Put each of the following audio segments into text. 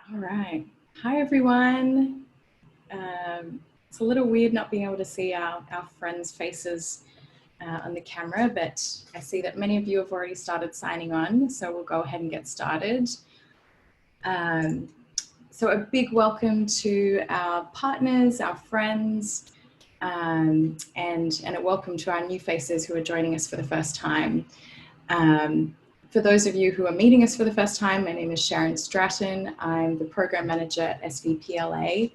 All right. Hi, everyone. It's a little weird not being able to see our friends' faces on the camera, but I see that many of you have already started signing on, so we'll go ahead and get started. So a big welcome to our partners, our friends, and a welcome to our new faces who are joining us for the first time. For those of you who are meeting us for the first time, my name is Sharon Stratton. I'm the program manager at SVPLA.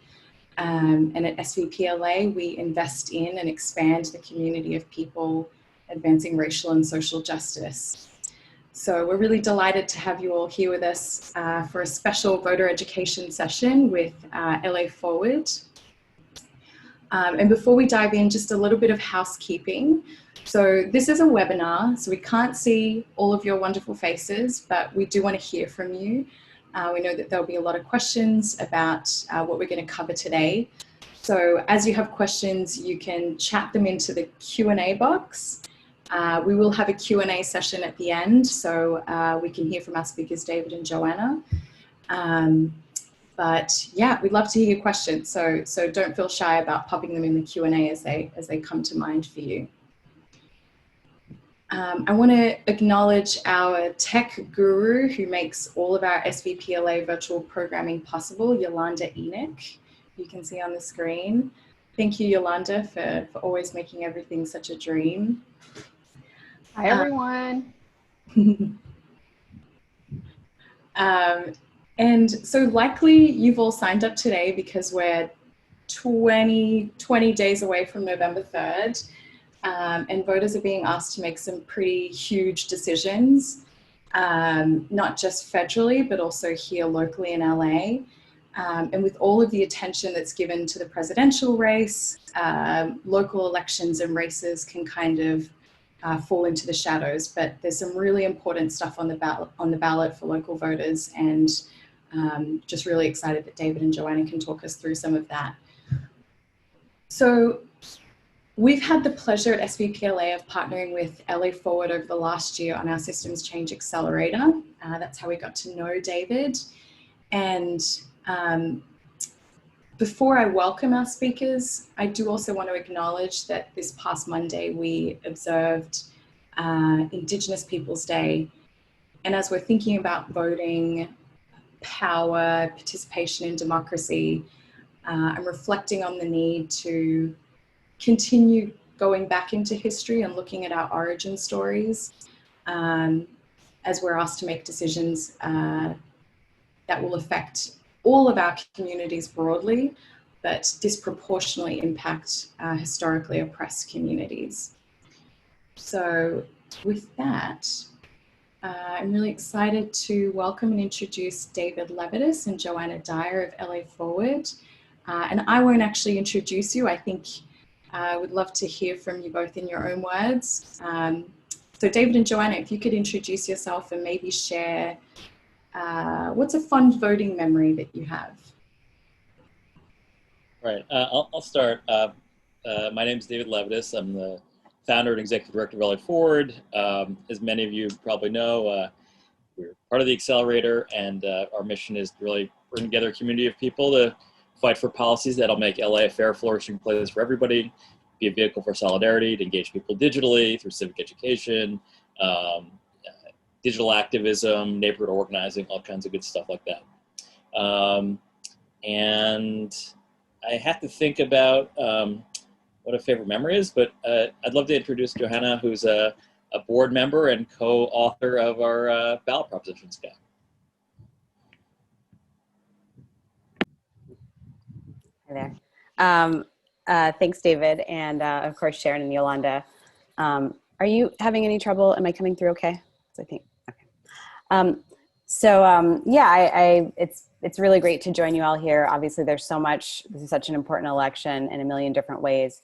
And at SVPLA, we invest in and expand the community of people advancing racial and social justice. So we're really delighted to have you all here with us for a special voter education session with LA Forward. And before we dive in, just a little bit of housekeeping. So this is a webinar, so we can't see all of your wonderful faces, but we do want to hear from you. We know that there'll be a lot of questions about what we're going to cover today. So as you have questions, you can chat them into the Q&A box. We will have a Q&A session at the end, so we can hear from our speakers, David and Joanna. But yeah, we'd love to hear your questions. So don't feel shy about popping them in the Q&A as they come to mind for you. I want to acknowledge our tech guru who makes all of our SVPLA virtual programming possible, Yolanda Enoch, you can see on the screen. Thank you, Yolanda, for always making everything such a dream. Hi, everyone. And so likely you've all signed up today because we're 20 days away from November 3rd. And voters are being asked to make some pretty huge decisions, not just federally, but also here locally in LA. And with all of the attention that's given to the presidential race, local elections and races can kind of fall into the shadows. But there's some really important stuff on the ballot for local voters, and just really excited that David and Joanna can talk us through some of that. So we've had the pleasure at SVPLA of partnering with LA Forward over the last year on our Systems Change Accelerator. That's how we got to know David. And before I welcome our speakers, I do also want to acknowledge that this past Monday we observed Indigenous Peoples Day. And as we're thinking about voting, power, participation in democracy, I'm reflecting on the need to continue going back into history and looking at our origin stories as we're asked to make decisions that will affect all of our communities broadly, but disproportionately impact historically oppressed communities. So with that, I'm really excited to welcome and introduce David Levitis and Johanna Dyer of LA Forward. And I won't actually introduce you. I think I would love to hear from you both in your own words. So David and Joanna, if you could introduce yourself and maybe share what's a fond voting memory that you have? Right, I'll start. My name is David Levitis. I'm the founder and executive director of LA Forward. As many of you probably know, we're part of the accelerator, and our mission is to really bring together a community of people to fight for policies that'll make LA a fair, flourishing place for everybody, be a vehicle for solidarity, to engage people digitally through civic education, digital activism, neighborhood organizing, all kinds of good stuff like that. And I have to think about what a favorite memory is, but I'd love to introduce Johanna, who's a board member and co-author of our ballot propositions guide. Hi there. Thanks, David, and of course, Sharon and Yolanda. Are you having any trouble? Am I coming through okay? I think, okay. Yeah, it's really great to join you all here. Obviously, there's so much, this is such an important election in a million different ways.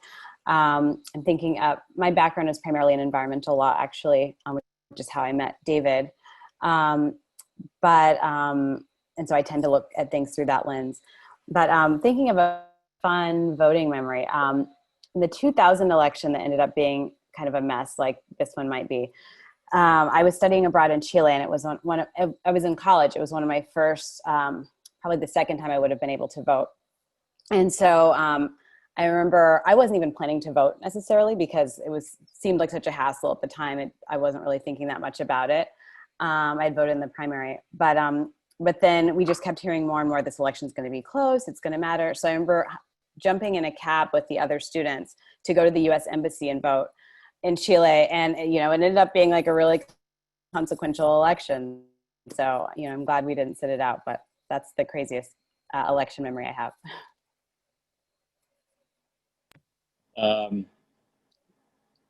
I'm thinking my background is primarily in environmental law, actually, which is how I met David. And so I tend to look at things through that lens. But thinking of a fun voting memory, in the 2000 election that ended up being kind of a mess, like this one might be, I was studying abroad in Chile, and it was I was in college. It was one of my first probably the second time I would have been able to vote. And so I remember I wasn't even planning to vote necessarily because it seemed like such a hassle at the time. I wasn't really thinking that much about it. I'd voted in the primary, but then we just kept hearing more and more, this election is going to be close, it's going to matter. So I remember jumping in a cab with the other students to go to the U.S. Embassy and vote in Chile. And, it ended up being like a really consequential election. So, I'm glad we didn't sit it out, but that's the craziest election memory I have.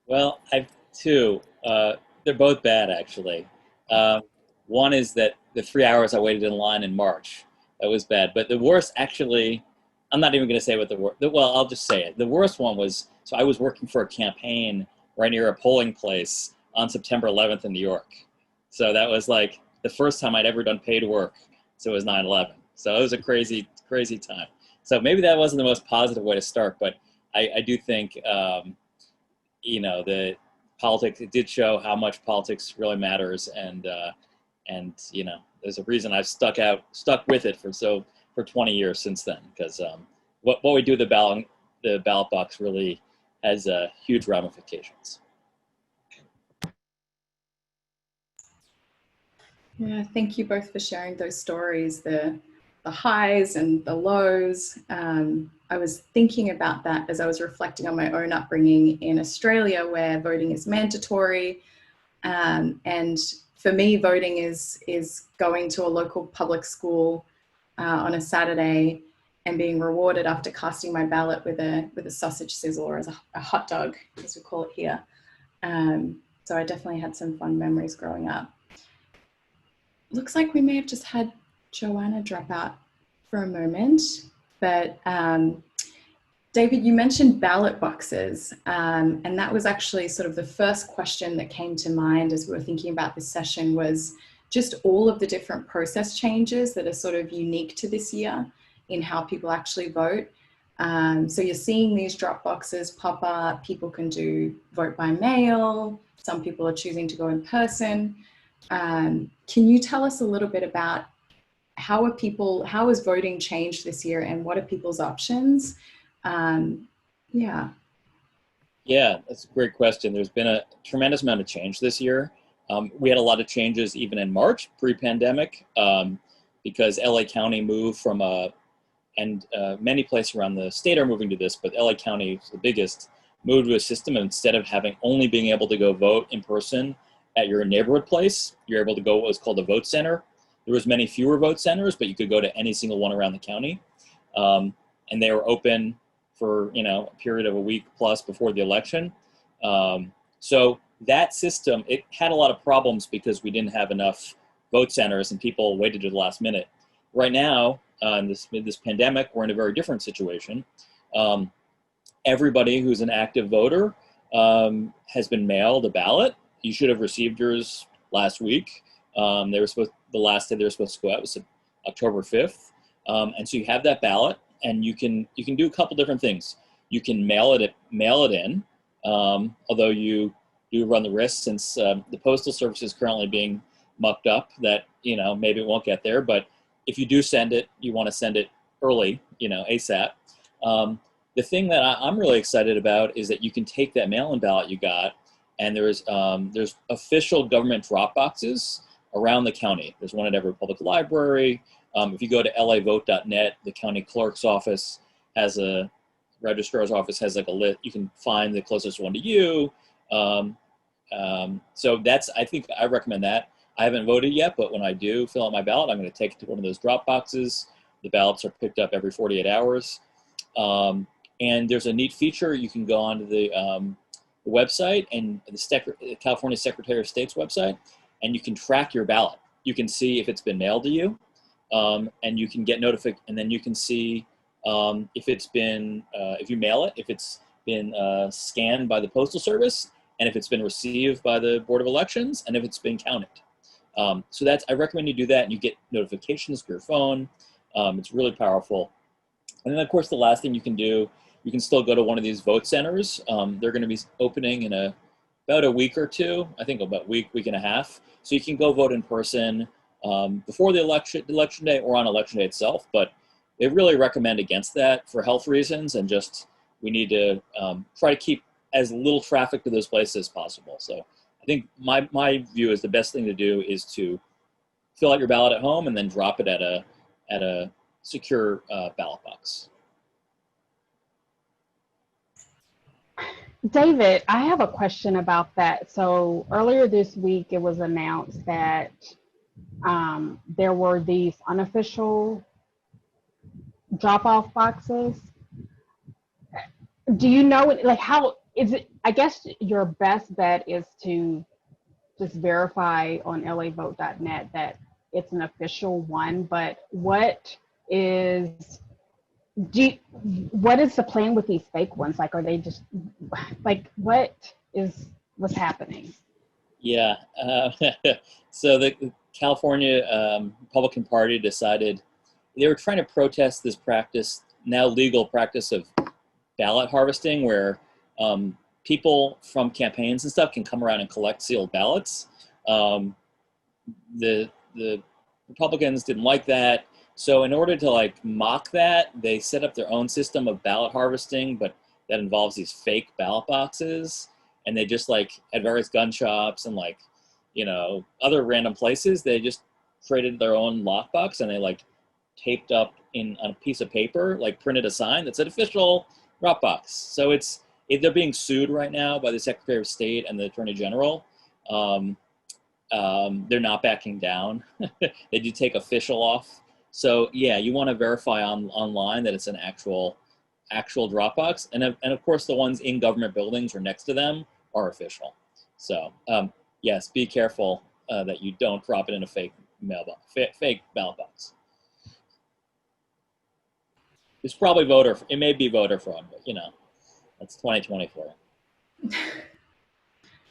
Well, I have two. They're both bad, actually. One is that the 3 hours I waited in line in March, that was bad. But the worst, actually, I'm not even going to say what the worst, well, I'll just say it. The worst one was, so I was working for a campaign right near a polling place on September 11th in New York. So that was like the first time I'd ever done paid work. So it was 9/11. So it was a crazy, crazy time. So maybe that wasn't the most positive way to start, but I do think, the politics, it did show how much politics really matters. And there's a reason I've stuck with it for 20 years since then, because what we do with the ballot box really has huge ramifications. Yeah, thank you both for sharing those stories, the highs and the lows. I was thinking about that as I was reflecting on my own upbringing in Australia, where voting is mandatory. And for me, voting is going to a local public school on a Saturday and being rewarded after casting my ballot with a sausage sizzle, or as a hot dog, as we call it here. So I definitely had some fun memories growing up. Looks like we may have just had Joanna drop out for a moment, but David, you mentioned ballot boxes, and that was actually sort of the first question that came to mind as we were thinking about this session, was just all of the different process changes that are sort of unique to this year in how people actually vote. So you're seeing these drop boxes pop up. People can do vote by mail. Some people are choosing to go in person. Can you tell us a little bit about how has voting changed this year, and what are people's options? Yeah, that's a great question. There's been a tremendous amount of change this year. We had a lot of changes even in March, pre-pandemic, because LA County moved from and many places around the state are moving to this, but LA County is the biggest, moved to a system, and instead of only being able to go vote in person at your neighborhood place, you're able to go what was called a vote center. There was many fewer vote centers, but you could go to any single one around the county. And they were open for, a period of a week plus before the election. So that system, it had a lot of problems because we didn't have enough vote centers and people waited to the last minute. Right now, in this pandemic, we're in a very different situation. Everybody who's an active voter has been mailed a ballot. You should have received yours last week. The last day they were supposed to go out was October 5th. And so you have that ballot, and you can do a couple different things. You can mail it in, although you do run the risk, since the Postal Service is currently being mucked up, that maybe it won't get there. But if you do send it, you want to send it early, ASAP. The thing that I'm really excited about is that you can take that mail-in ballot you got, and there's official government drop boxes around the county. There's one at every public library. If you go to lavote.net, the county clerk's office has registrar's office has like a list. You can find the closest one to you. So I think I recommend that. I haven't voted yet, but when I do fill out my ballot, I'm going to take it to one of those drop boxes. The ballots are picked up every 48 hours. And there's a neat feature. You can go onto the website, and the California Secretary of State's website, and you can track your ballot. You can see if it's been mailed to you, and you can get notified, and then you can see if it's been, if you mail it, if it's been scanned by the Postal Service, and if it's been received by the Board of Elections, and if it's been counted. So I recommend you do that, and you get notifications for your phone. It's really powerful. And then, of course, the last thing you can do, you can still go to one of these vote centers. They're going to be opening in about a week or two, I think about week and a half. So you can go vote in person. before the election day or on election day itself, but they really recommend against that for health reasons, and just we need to try to keep as little traffic to those places as possible. So I think my view is the best thing to do is to fill out your ballot at home and then drop it at a secure ballot box. David, I have a question about that. So earlier this week, it was announced that there were these unofficial drop-off boxes. Do you know, like, how is it? I guess your best bet is to just verify on lavote.net that it's an official one, but what is the plan with these fake ones? Like, are they just like, what's happening? Yeah, so the California Republican Party decided they were trying to protest this practice, now legal practice of ballot harvesting, where people from campaigns and stuff can come around and collect sealed ballots. The Republicans didn't like that. So in order to like mock that, they set up their own system of ballot harvesting, but that involves these fake ballot boxes. And they just like at various gun shops and like, you know, other random places, they just created their own lockbox and they like taped up on a piece of paper, like printed a sign that said official drop box. So they're being sued right now by the Secretary of State and the Attorney General. They're not backing down. They do take official off. So yeah, you want to verify online that it's an actual Dropbox, and of course the ones in government buildings or next to them are official. So yes, be careful that you don't drop it in a fake mailbox, fake ballot box. It's probably it may be voter fraud, but you know, that's 2024.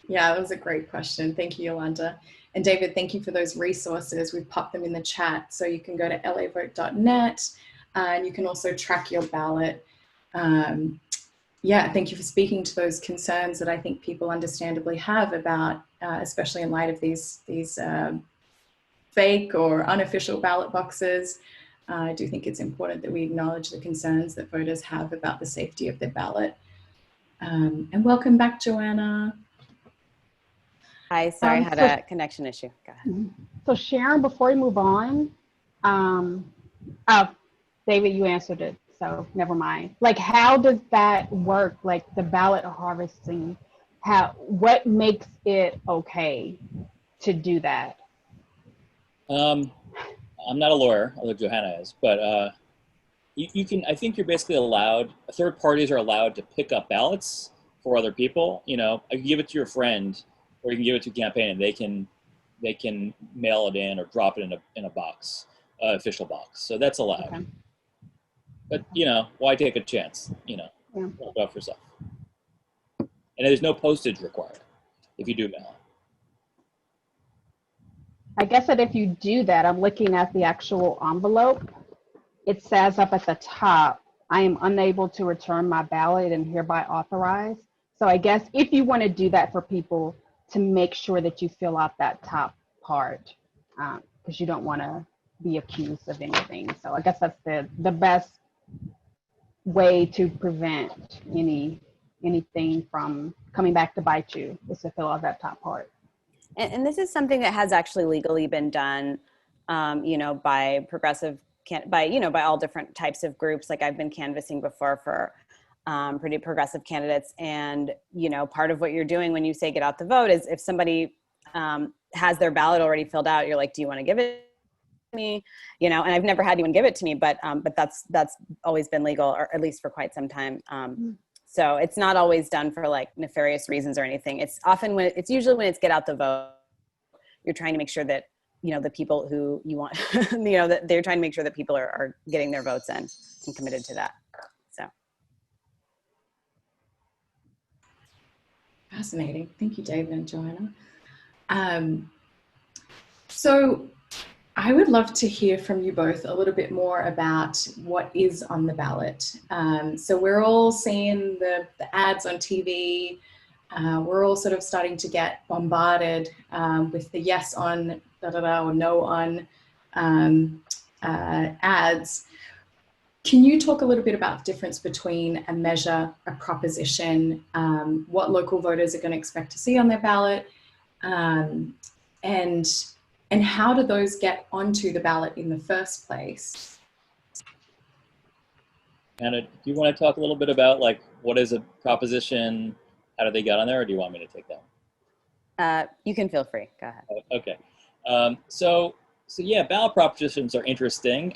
Yeah, that was a great question. Thank you, Yolanda. And David, thank you for those resources. We've popped them in the chat, so you can go to lavote.net and you can also track your ballot. Yeah, thank you for speaking to those concerns that I think people understandably have about, especially in light of these fake or unofficial ballot boxes. I do think it's important that we acknowledge the concerns that voters have about the safety of their ballot. And welcome back, Joanna. Hi, sorry, I had a connection issue. Go ahead. So Sharon, before we move on, David, you answered it, so never mind. Like, how does that work? Like the ballot harvesting, what makes it okay to do that? I'm not a lawyer, although Johanna is, but you can, I think you're basically allowed, third parties are allowed to pick up ballots for other people. You know, you can give it to your friend, or you can give it to a campaign, and they can mail it in or drop it in a box, official box. So that's allowed. Okay. But you know, why take a chance? You know, go for yourself. And there's no postage required if you do mail it. I guess that if you do that, I'm looking at the actual envelope. It says up at the top, I am unable to return my ballot and hereby authorize. So I guess if you want to do that for people, to make sure that you fill out that top part, because you don't want to be accused of anything. So I guess that's the best way to prevent anything from coming back to bite you, is to fill out that top part. And this is something that has actually legally been done, you know, by by all different types of groups. Like I've been canvassing before for pretty progressive candidates, and you know, part of what you're doing when you say get out the vote is if somebody has their ballot already filled out, you're like, do you want to give it to me? You know, and I've never had anyone give it to me, but that's always been legal, or at least for quite some time. So it's not always done for like nefarious reasons or anything. It's usually when it's get out the vote, you're trying to make sure that, you know, the people who you want, you know, that they're trying to make sure that people are getting their votes in and committed to that. So. Fascinating. Thank you, David and Joanna. So I would love to hear from you both a little bit more about what is on the ballot. So we're all seeing the ads on TV we're all sort of starting to get bombarded with the yes on or no on ads. Can you talk a little bit about the difference between a measure, a proposition, what local voters are going to expect to see on their ballot, and how do those get onto the ballot in the first place? Johanna, do you want to talk a little bit about like what is a proposition? How do they get on there, or do you want me to take that? You can feel free. Go ahead. Okay. So yeah, ballot propositions are interesting.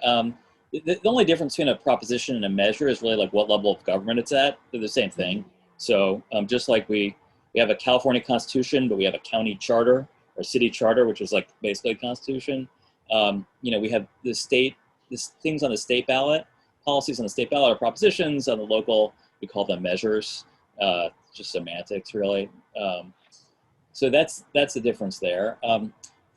The only difference between a proposition and a measure is really like what level of government it's at. They're the same thing. So just like we have a California constitution, but we have a county charter or city charter, which is like basically a constitution. We have things on the state ballot, policies on the state ballot are propositions. On the local, we call them measures. Just semantics, really. So that's the difference there.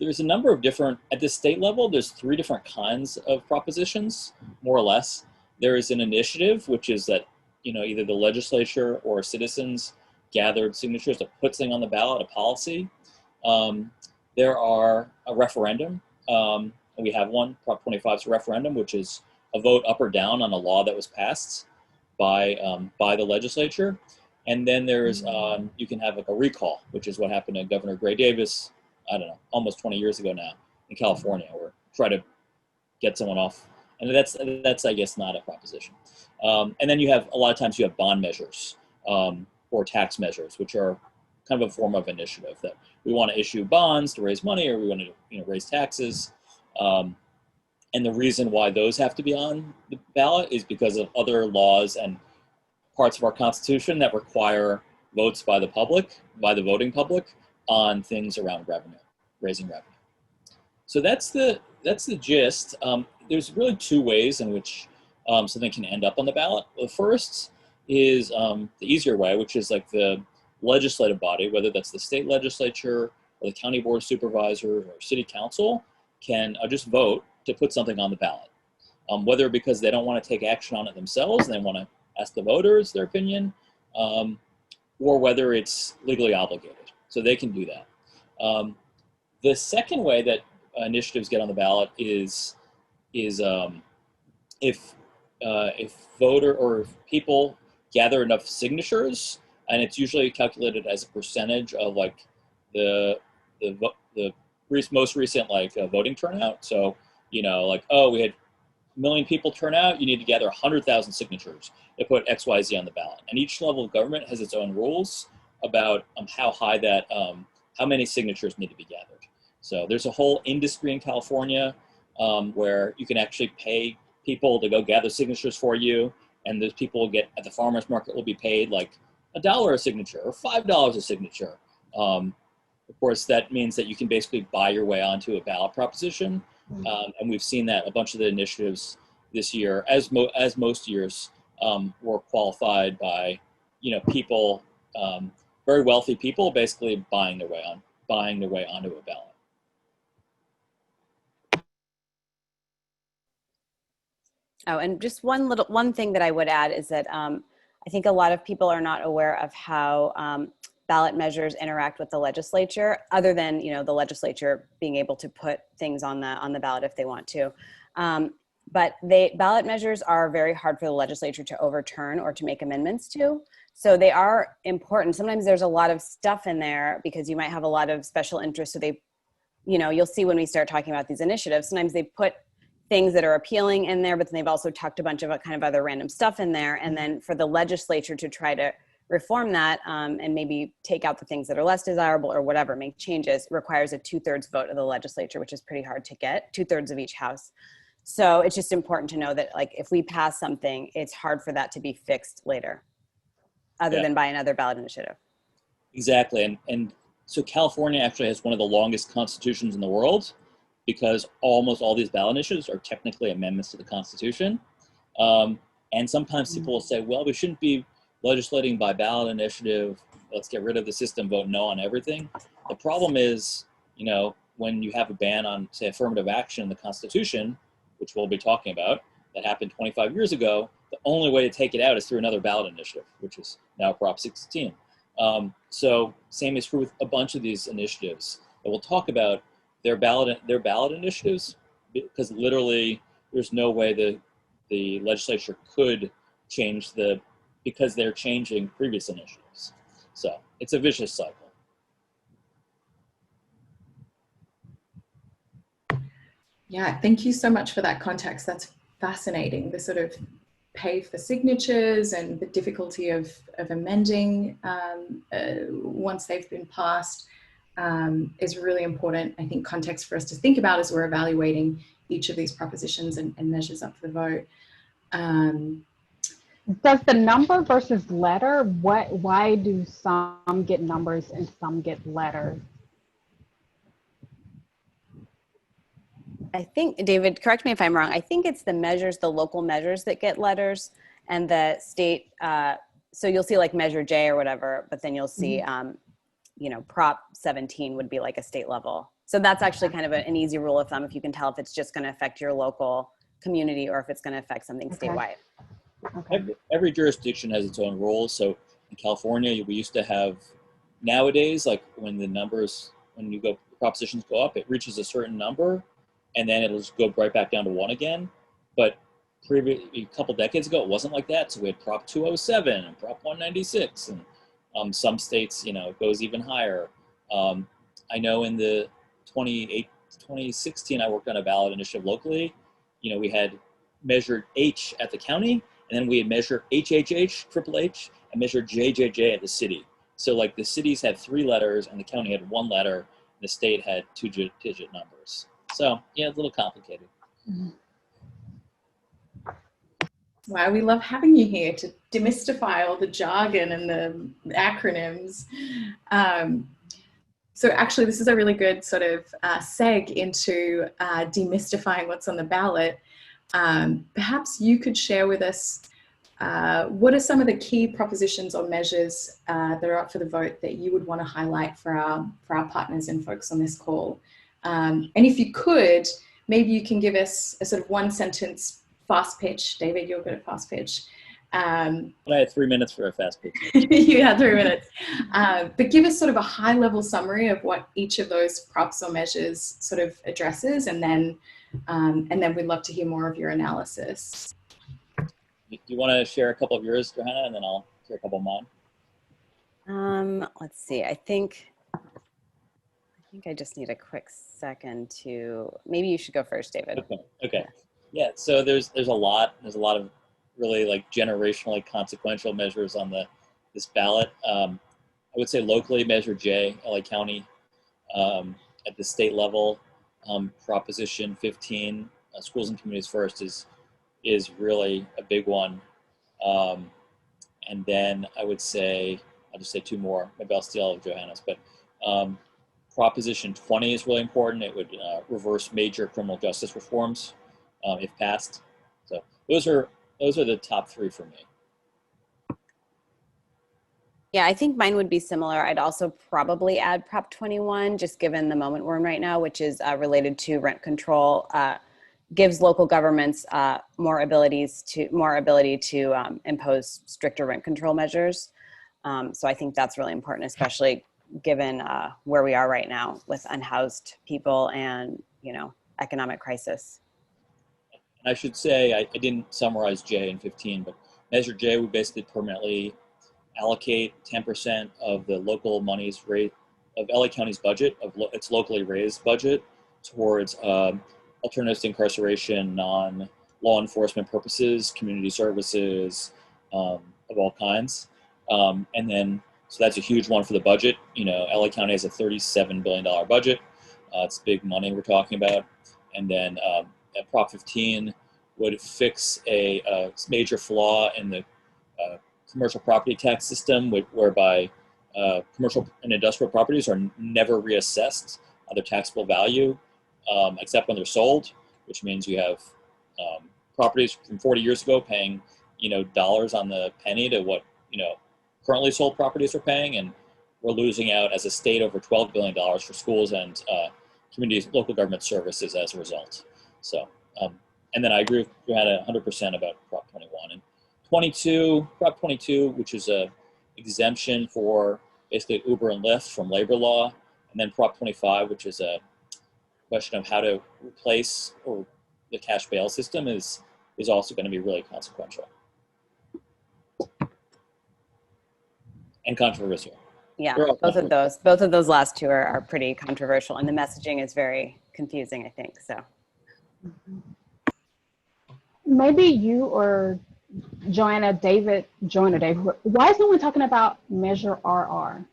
There's a number of different, at the state level, there's 3 different kinds of propositions, more or less. There is an initiative, which is that, either the legislature or citizens gathered signatures to put something on the ballot, a policy. There are a referendum, and we have one, Prop 25 is a referendum, which is a vote up or down on a law that was passed by the legislature. And then there's, you can have like a recall, which is what happened to Governor Gray Davis, I don't know, almost 20 years ago now in California, or try to get someone off. And that's I guess, not a proposition. And then you have, a lot of times you have bond measures or tax measures, which are kind of a form of initiative that we want to issue bonds to raise money, or we want to raise taxes. And the reason why those have to be on the ballot is because of other laws and parts of our Constitution that require votes by the public, by the voting public, on things around revenue, raising revenue. So that's the gist. There's really 2 ways in which something can end up on the ballot. The first is the easier way, which is like the legislative body, whether that's the state legislature or the county board of supervisors or city council, can just vote to put something on the ballot. Whether because they don't want to take action on it themselves, and they want to ask the voters their opinion, or whether it's legally obligated. So they can do that. The second way that initiatives get on the ballot is if voter or if people gather enough signatures, and it's usually calculated as a percentage of like the most recent voting turnout. So like, oh, we had 1 million people turn out, you need to gather 100,000 signatures to put XYZ on the ballot. And each level of government has its own rules about how high that, how many signatures need to be gathered. So there's a whole industry in California where you can actually pay people to go gather signatures for you, and those people will get, at the farmer's market, will be paid like $1 a signature or $5 a signature. Of course, that means that you can basically buy your way onto a ballot proposition. And we've seen that a bunch of the initiatives this year, as most years, were qualified by, people, very wealthy people, basically buying their way onto a ballot. Oh, and just one thing that I would add is that I think a lot of people are not aware of how ballot measures interact with the legislature, other than the legislature being able to put things on the ballot if they want to. But ballot measures are very hard for the legislature to overturn or to make amendments to. So they are important. Sometimes there's a lot of stuff in there because you might have a lot of special interests. So they, you'll see when we start talking about these initiatives, sometimes they put things that are appealing in there, but then they've also tucked a bunch of kind of other random stuff in there. And then for the legislature to try to reform that and maybe take out the things that are less desirable or whatever, make changes, requires a 2/3 vote of the legislature, which is pretty hard to get, 2/3 of each house. So it's just important to know that if we pass something, it's hard for that to be fixed later, other than by another ballot initiative. Exactly. And so California actually has one of the longest constitutions in the world, because almost all these ballot initiatives are technically amendments to the Constitution. And sometimes people will say, well, we shouldn't be legislating by ballot initiative. Let's get rid of the system, vote no on everything. The problem is, when you have a ban on, say, affirmative action in the Constitution, which we'll be talking about, that happened 25 years ago, the only way to take it out is through another ballot initiative, which is now Prop 16. So same is true with a bunch of these initiatives. And we'll talk about their ballot initiatives, because literally there's no way the legislature could change because they're changing previous initiatives. So it's a vicious cycle. Yeah, thank you so much for that context. That's fascinating. The sort of pay for signatures and the difficulty of amending once they've been passed is really important, I think, context for us to think about as we're evaluating each of these propositions and measures up for the vote. Does the number versus letter, why do some get numbers and some get letters? I think, David, correct me if I'm wrong. I think it's the measures, the local measures that get letters, and the state. So you'll see like Measure J or whatever, but then you'll see, you know, Prop 17 would be like a state level. So that's actually kind of an easy rule of thumb if you can tell if it's just going to affect your local community or if it's going to affect something statewide. Okay. Every jurisdiction has its own rules. So in California, we used to have, nowadays, like when propositions go up, it reaches a certain number, and then it'll just go right back down to 1 again. But a couple decades ago, it wasn't like that. So we had Prop 207 and Prop 196, and some states, you know, it goes even higher. I know in the 2016, I worked on a ballot initiative locally. You know, we had Measure H at the county, and then we had Measure HHH, Triple H, and Measure JJJ at the city. So like the cities had 3 letters, and the county had 1 letter, and the state had 2-digit numbers. So yeah, it's a little complicated. Why we love having you here to demystify all the jargon and the acronyms. So actually, this is a really good sort of seg into demystifying what's on the ballot. Perhaps you could share with us what are some of the key propositions or measures that are up for the vote that you would want to highlight for our partners and folks on this call. And if you could, maybe you can give us a sort of 1-sentence fast pitch. David, you're good at fast pitch. I had 3 minutes for a fast pitch. You had 3 minutes. But give us sort of a high-level summary of what each of those props or measures sort of addresses, and then we'd love to hear more of your analysis. Do you want to share a couple of yours, Johanna, and then I'll share a couple of mine? Let's see. I think I just need a quick second to, maybe you should go first, David. Okay. Yeah, so there's a lot of really like generationally consequential measures on this ballot. I would say locally, Measure J, LA County, at the state level, Proposition 15, Schools and Communities First is really a big one. And then I would say, I'll just say 2 more, maybe I'll steal Johanna's, but Proposition 20 is really important. It would reverse major criminal justice reforms if passed. So those are the top 3 for me. Yeah, I think mine would be similar. I'd also probably add Prop 21, just given the moment we're in right now, which is related to rent control, gives local governments more ability to impose stricter rent control measures. So I think that's really important, especially given where we are right now with unhoused people and, you know, economic crisis. I should say, I didn't summarize J and 15, but Measure J would basically permanently allocate 10% of the local monies rate of LA County's budget, of its locally raised budget, towards alternatives to incarceration, non-law enforcement purposes, community services of all kinds. And then, so that's a huge one for the budget. You know, LA County has a $37 billion budget. It's big money we're talking about. And then Prop 15 would fix a major flaw in the commercial property tax system, whereby commercial and industrial properties are never reassessed on their taxable value, except when they're sold, which means you have properties from 40 years ago paying, you know, dollars on the penny to what, you know, currently sold properties are paying, and we're losing out as a state over $12 billion for schools and community local government services as a result. So, and then I agree with Johanna 100% about Prop 21. And 22, Prop 22, which is exemption for basically Uber and Lyft from labor law, and then Prop 25, which is a question of how to replace or the cash bail system is also going to be really consequential and controversial. Yeah, both of those last two are pretty controversial, and the messaging is very confusing, I think. So maybe you or Joanna, David, why is no one talking about Measure RR?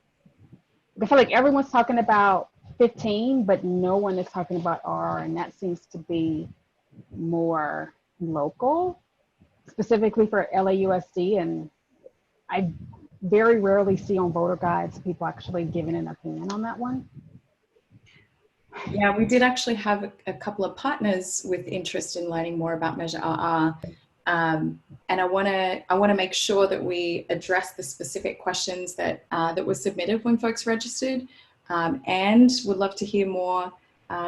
I feel like everyone's talking about 15, but no one is talking about RR, and that seems to be more local, specifically for LAUSD, and I very rarely see on voter guides people actually giving an opinion on that one. Yeah, we did actually have a couple of partners with interest in learning more about Measure RR. And I want to make sure that we address the specific questions that were submitted when folks registered, and would love to hear more,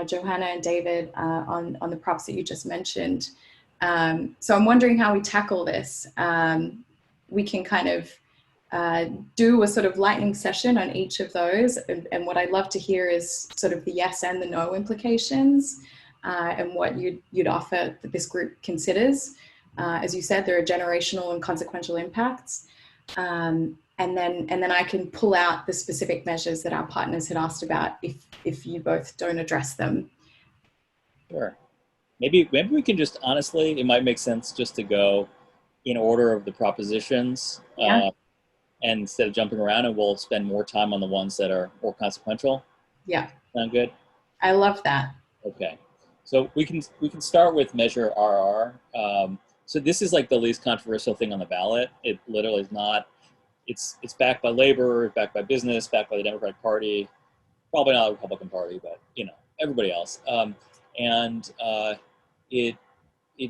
Johanna and David, on the props that you just mentioned. So I'm wondering how we tackle this. We can kind of do a sort of lightning session on each of those, and what I'd love to hear is sort of the yes and the no implications, and what you'd offer that this group considers. As you said, there are generational and consequential impacts, and then I can pull out the specific measures that our partners had asked about if you both don't address them. Sure. Maybe we can just, honestly, it might make sense just to go in order of the propositions. Yeah. And instead of jumping around, and we'll spend more time on the ones that are more consequential. Yeah. Sound good? I love that. Okay. So we can start with Measure RR. So this is like the least controversial thing on the ballot. It literally is not. It's backed by labor, backed by business, backed by the Democratic Party, probably not the Republican Party, but everybody else. And it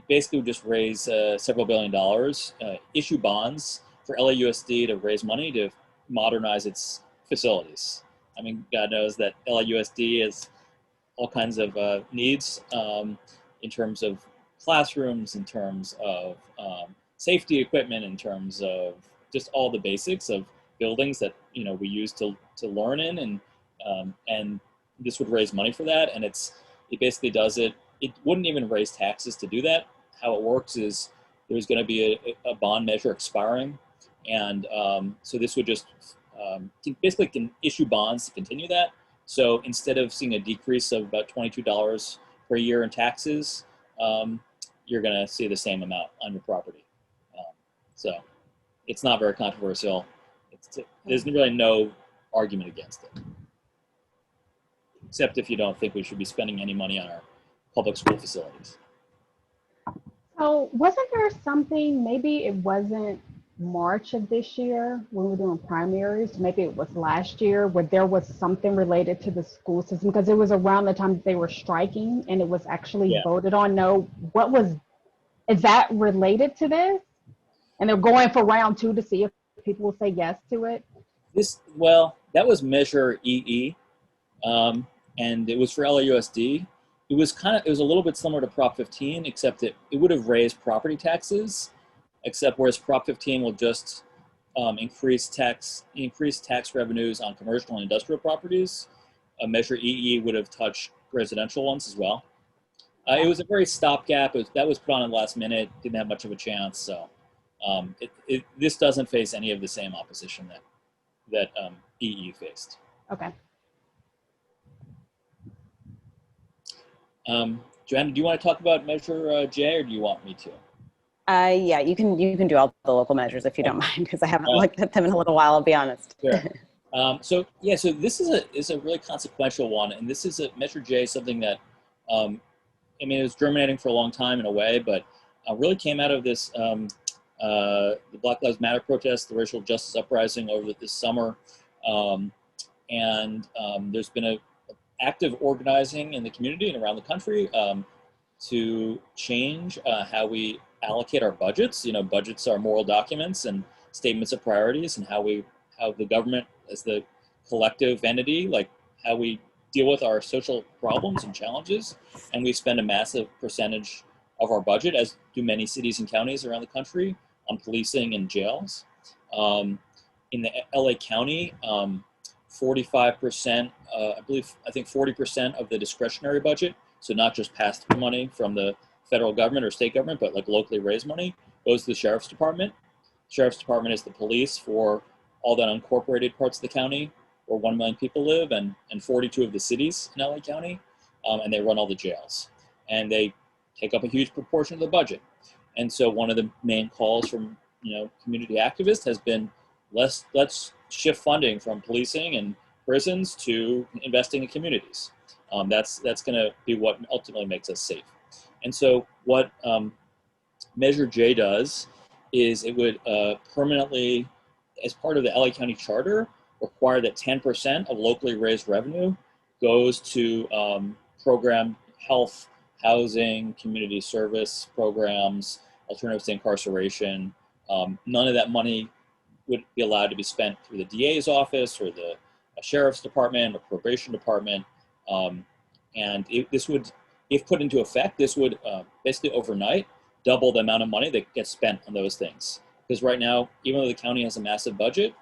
basically would just raise several $1 billion, issue bonds for LAUSD to raise money to modernize its facilities. I mean, God knows that LAUSD has all kinds of needs in terms of classrooms, in terms of safety equipment, in terms of just all the basics of buildings that we use to learn in, and this would raise money for that. And it basically does it. It wouldn't even raise taxes to do that. How it works is there's going to be a bond measure expiring, and so this would just basically can issue bonds to continue that. So instead of seeing a decrease of about $22 per year in taxes, you're going to see the same amount on your property. So it's not very controversial. There's really no argument against it, except if you don't think we should be spending any money on our public school facilities. So wasn't there something, maybe it wasn't March of this year when we were doing primaries, maybe it was last year, where there was something related to the school system, because it was around the time that they were striking and it was actually voted on. No, is that related to this? And they're going for round 2 to see if people will say yes to it? That was Measure EE, and it was for LAUSD. It was a little bit similar to Prop 15, except it would have raised property taxes, except whereas Prop 15 will just increase tax revenues on commercial and industrial properties, Measure EE would have touched residential ones as well. It was a very stopgap. That was put on at the last minute, didn't have much of a chance. So this doesn't face any of the same opposition that EE faced. Okay. Joanna, do you want to talk about Measure J, or do you want me to? Yeah, you can do all the local measures if you don't mind, because I haven't looked at them in a little while, I'll be honest. Sure. So this is a really consequential one, and this is a Measure J, something that it was germinating for a long time in a way, but really came out of this the Black Lives Matter protests, the racial justice uprising over this summer, and there's been a active organizing in the community and around the country to change how we allocate our budgets. Budgets are moral documents and statements of priorities, and how the government as the collective entity, like how we deal with our social problems and challenges. And we spend a massive percentage of our budget, as do many cities and counties around the country, on policing and jails. in the LA County, 45%, I think 40% of the discretionary budget, so not just pass-through money from the federal government or state government, but like locally raised money, goes to the Sheriff's Department. Sheriff's Department is the police for all the unincorporated parts of the county where 1 million people live, and 42 of the cities in LA County, and they run all the jails. And they take up a huge proportion of the budget. And so one of the main calls from community activists has been, let's shift funding from policing and prisons to investing in communities. That's going to be what ultimately makes us safe. And so what Measure J does is it would permanently, as part of the LA County Charter, require that 10% of locally raised revenue goes to program health, housing, community service programs, alternatives to incarceration. None of that money would be allowed to be spent through the DA's office or the Sheriff's Department or Probation Department. And this would, if put into effect, this would basically overnight double the amount of money that gets spent on those things. Because right now, even though the county has a massive budget,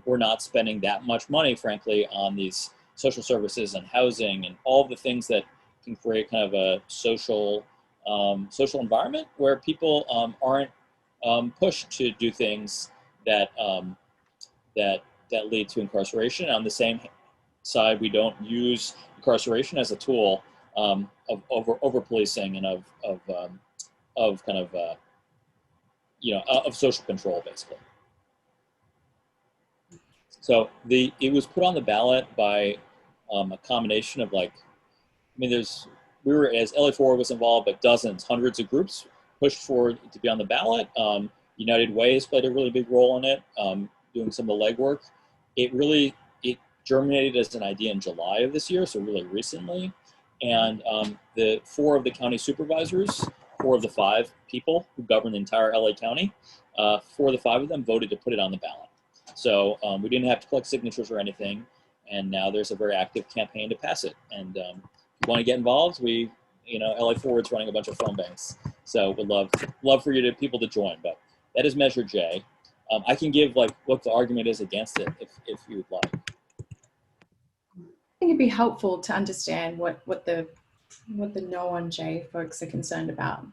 we're not spending that much money, frankly, on these social services and housing and all of the things that can create kind of a social environment where people aren't pushed to do things that that lead to incarceration. On the same side, we don't use incarceration as a tool of over policing and of kind of of social control, basically. So it was put on the ballot by a combination of we were, as LA Forward was involved, but dozens, hundreds of groups pushed for it to be on the ballot. United Ways played a really big role in it, doing some of the legwork. It germinated as an idea in July of this year, so really recently. And the 4 of the county supervisors, 4 of the 5 people who govern the entire LA County, 4 of the 5 of them voted to put it on the ballot. So we didn't have to collect signatures or anything, and now there's a very active campaign to pass it. And if you want to get involved, LA Forward's running a bunch of phone banks, so would love for people to join. But that is Measure J. I can give what the argument is against it if you would like. I think it'd be helpful to understand what the no on J folks are concerned about.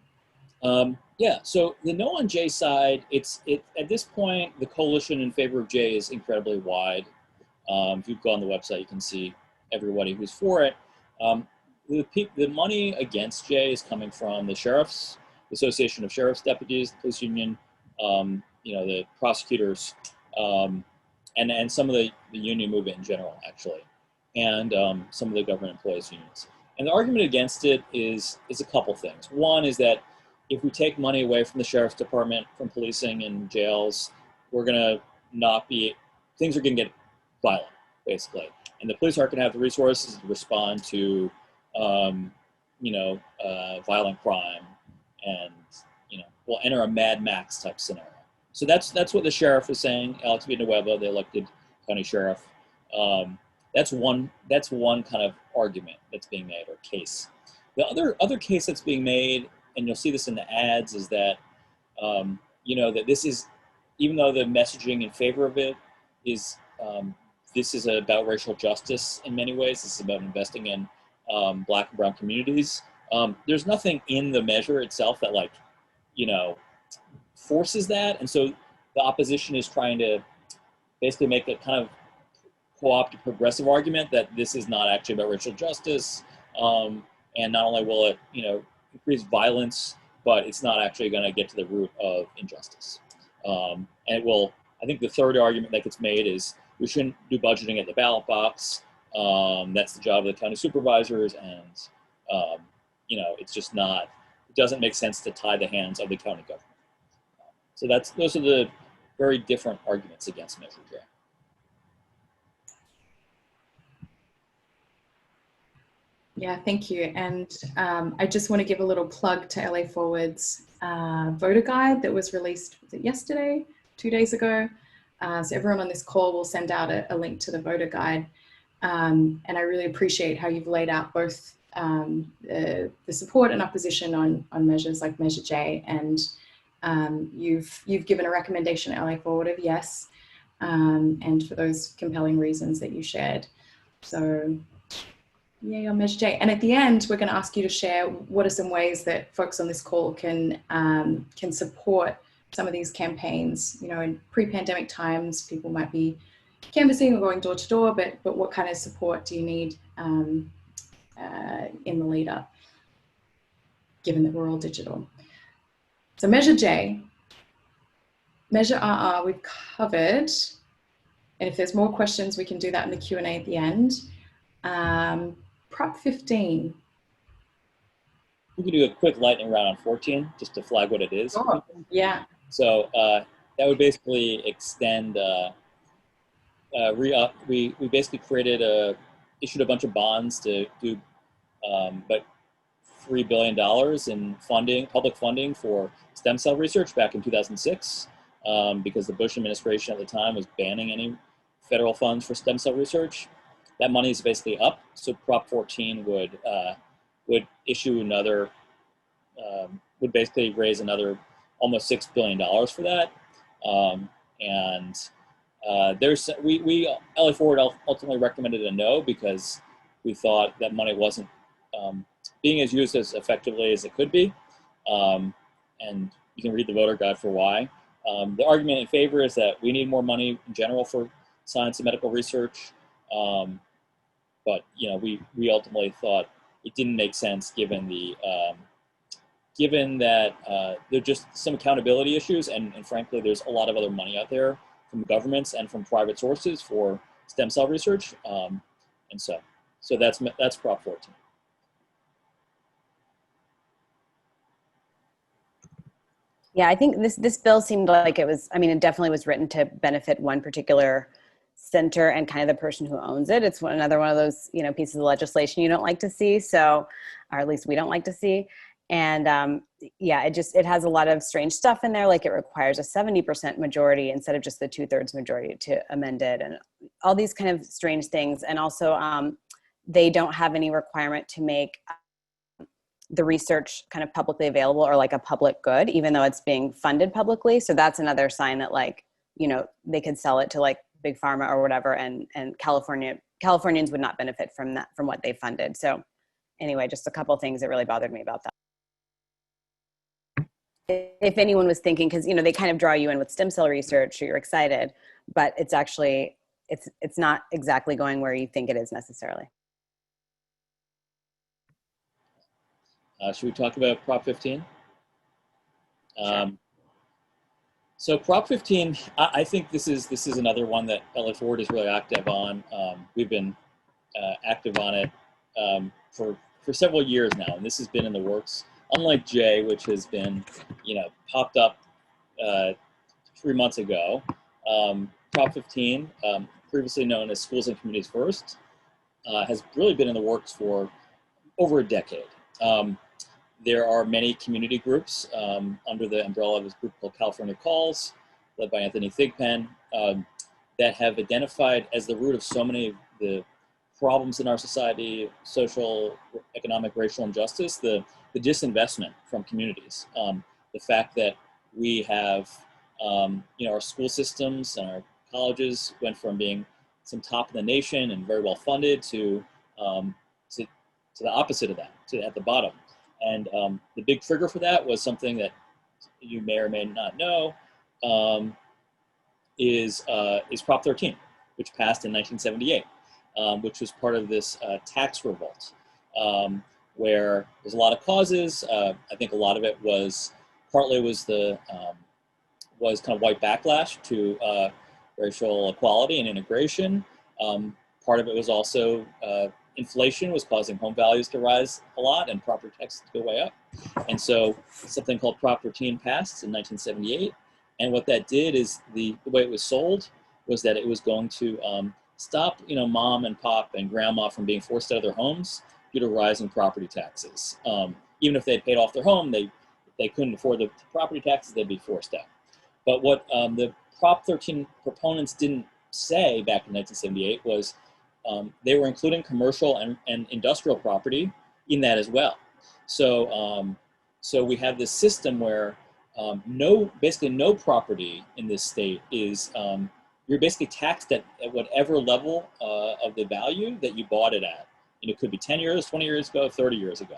Yeah, so the no on J side, at this point, the coalition in favor of J is incredibly wide. If you go on the website, you can see everybody who's for it. The money against J is coming from the Sheriff's Association of Sheriff's Deputies, the police union, the prosecutors, and some of the union movement in general, actually, and some of the government employees unions. And the argument against it is a couple things. One is that if we take money away from the Sheriff's Department, from policing and jails, things are going to get violent, basically. And the police aren't going to have the resources to respond to, violent crime, and, we'll enter a Mad Max type scenario. So that's what the sheriff is saying. Alex Villanueva, the elected county sheriff. That's one kind of argument that's being made, or case. The other case that's being made, and you'll see this in the ads, is that that this is, even though the messaging in favor of it is, this is about racial justice in many ways. This is about investing in Black and brown communities. There's nothing in the measure itself that forces that, and so the opposition is trying to basically make a kind of co-opt a progressive argument that this is not actually about racial justice, and not only will it increase violence, but it's not actually going to get to the root of injustice. And it will. I think the third argument that gets made is we shouldn't do budgeting at the ballot box. That's the job of the county supervisors, and it's just not. It doesn't make sense to tie the hands of the county government. So those are the very different arguments against Measure J. Yeah, thank you. And I just want to give a little plug to LA Forward's voter guide that was released yesterday, 2 days ago. So everyone on this call will send out a link to the voter guide. And I really appreciate how you've laid out both the support and opposition on measures like Measure J, and you've given a recommendation at LA Forward of yes. and for those compelling reasons that you shared. So yay on Measure J. And at the end, we're going to ask you to share what are some ways that folks on this call can support some of these campaigns. You know, in pre-pandemic times, people might be canvassing or going door to door, but what kind of support do you need in the lead up, given that we're all digital? So Measure J, Measure RR we've covered. And if there's more questions, we can do that in the Q&A at the end. Prop 15. We can do a quick lightning round on 14, just to flag what it is. Sure. Yeah. So that would basically extend, we basically issued a bunch of bonds to do about $3 billion in funding, public funding for stem cell research back in 2006, because the Bush administration at the time was banning any federal funds for stem cell research. That money is basically up, so Prop 14 would issue another, would basically raise another almost $6 billion for that. LA Forward ultimately recommended a no because we thought that money wasn't being as used as effectively as it could be. And you can read the voter guide for why. The argument in favor is that we need more money in general for science and medical research. But you know, we ultimately thought it didn't make sense given that there are just some accountability issues, and frankly, there's a lot of other money out there from governments and from private sources for stem cell research, and so that's Prop 14. Yeah, I think this bill seemed like it was, I mean, it definitely was written to benefit one particular center and kind of the person who owns it. It's another one of those, you know, pieces of legislation you don't like to see, so, or at least we don't like to see. And yeah, it has a lot of strange stuff in there, like it requires a 70% majority instead of just the 2/3 majority to amend it, and all these kind of strange things. And also, they don't have any requirement to make the research kind of publicly available or like a public good, even though it's being funded publicly. So that's another sign that, like, you know, they could sell it to like big pharma or whatever, and Californians would not benefit from that, from what they funded. So anyway, just a couple things that really bothered me about that. If anyone was thinking, because, you know, they kind of draw you in with stem cell research, so you're excited, but it's actually, it's not exactly going where you think it is necessarily. Should we talk about Prop 15? Sure. So Prop 15, I think this is another one that LA Forward is really active on. We've been active on it for several years now, and this has been in the works. Unlike Jay, which has been, you know, popped up 3 months ago, Prop 15, previously known as Schools and Communities First, has really been in the works for over a decade. There are many community groups under the umbrella of this group called California Calls, led by Anthony Thigpen, that have identified as the root of so many of the problems in our society, social, economic, racial injustice, the disinvestment from communities. The fact that we have, you know, our school systems and our colleges went from being some top in the nation and very well funded to the opposite of that, to at the bottom. And the big trigger for that was something that you may or may not know, is Prop 13, which passed in 1978, which was part of this tax revolt, where there's a lot of causes. I think a lot of it was partly was kind of white backlash to racial equality and integration. Part of it was also inflation was causing home values to rise a lot and property taxes to go way up. And so something called Prop 13 passed in 1978. And what that did is the way it was sold was that it was going to stop, you know, mom and pop and grandma from being forced out of their homes due to rising property taxes. Even if they paid off their home, they couldn't afford the property taxes, they'd be forced out. But what the Prop 13 proponents didn't say back in 1978 was they were including commercial and industrial property in that as well. So so we have this system where basically no property in this state is you're basically taxed at whatever level of the value that you bought it at. And it could be 10 years, 20 years ago, 30 years ago.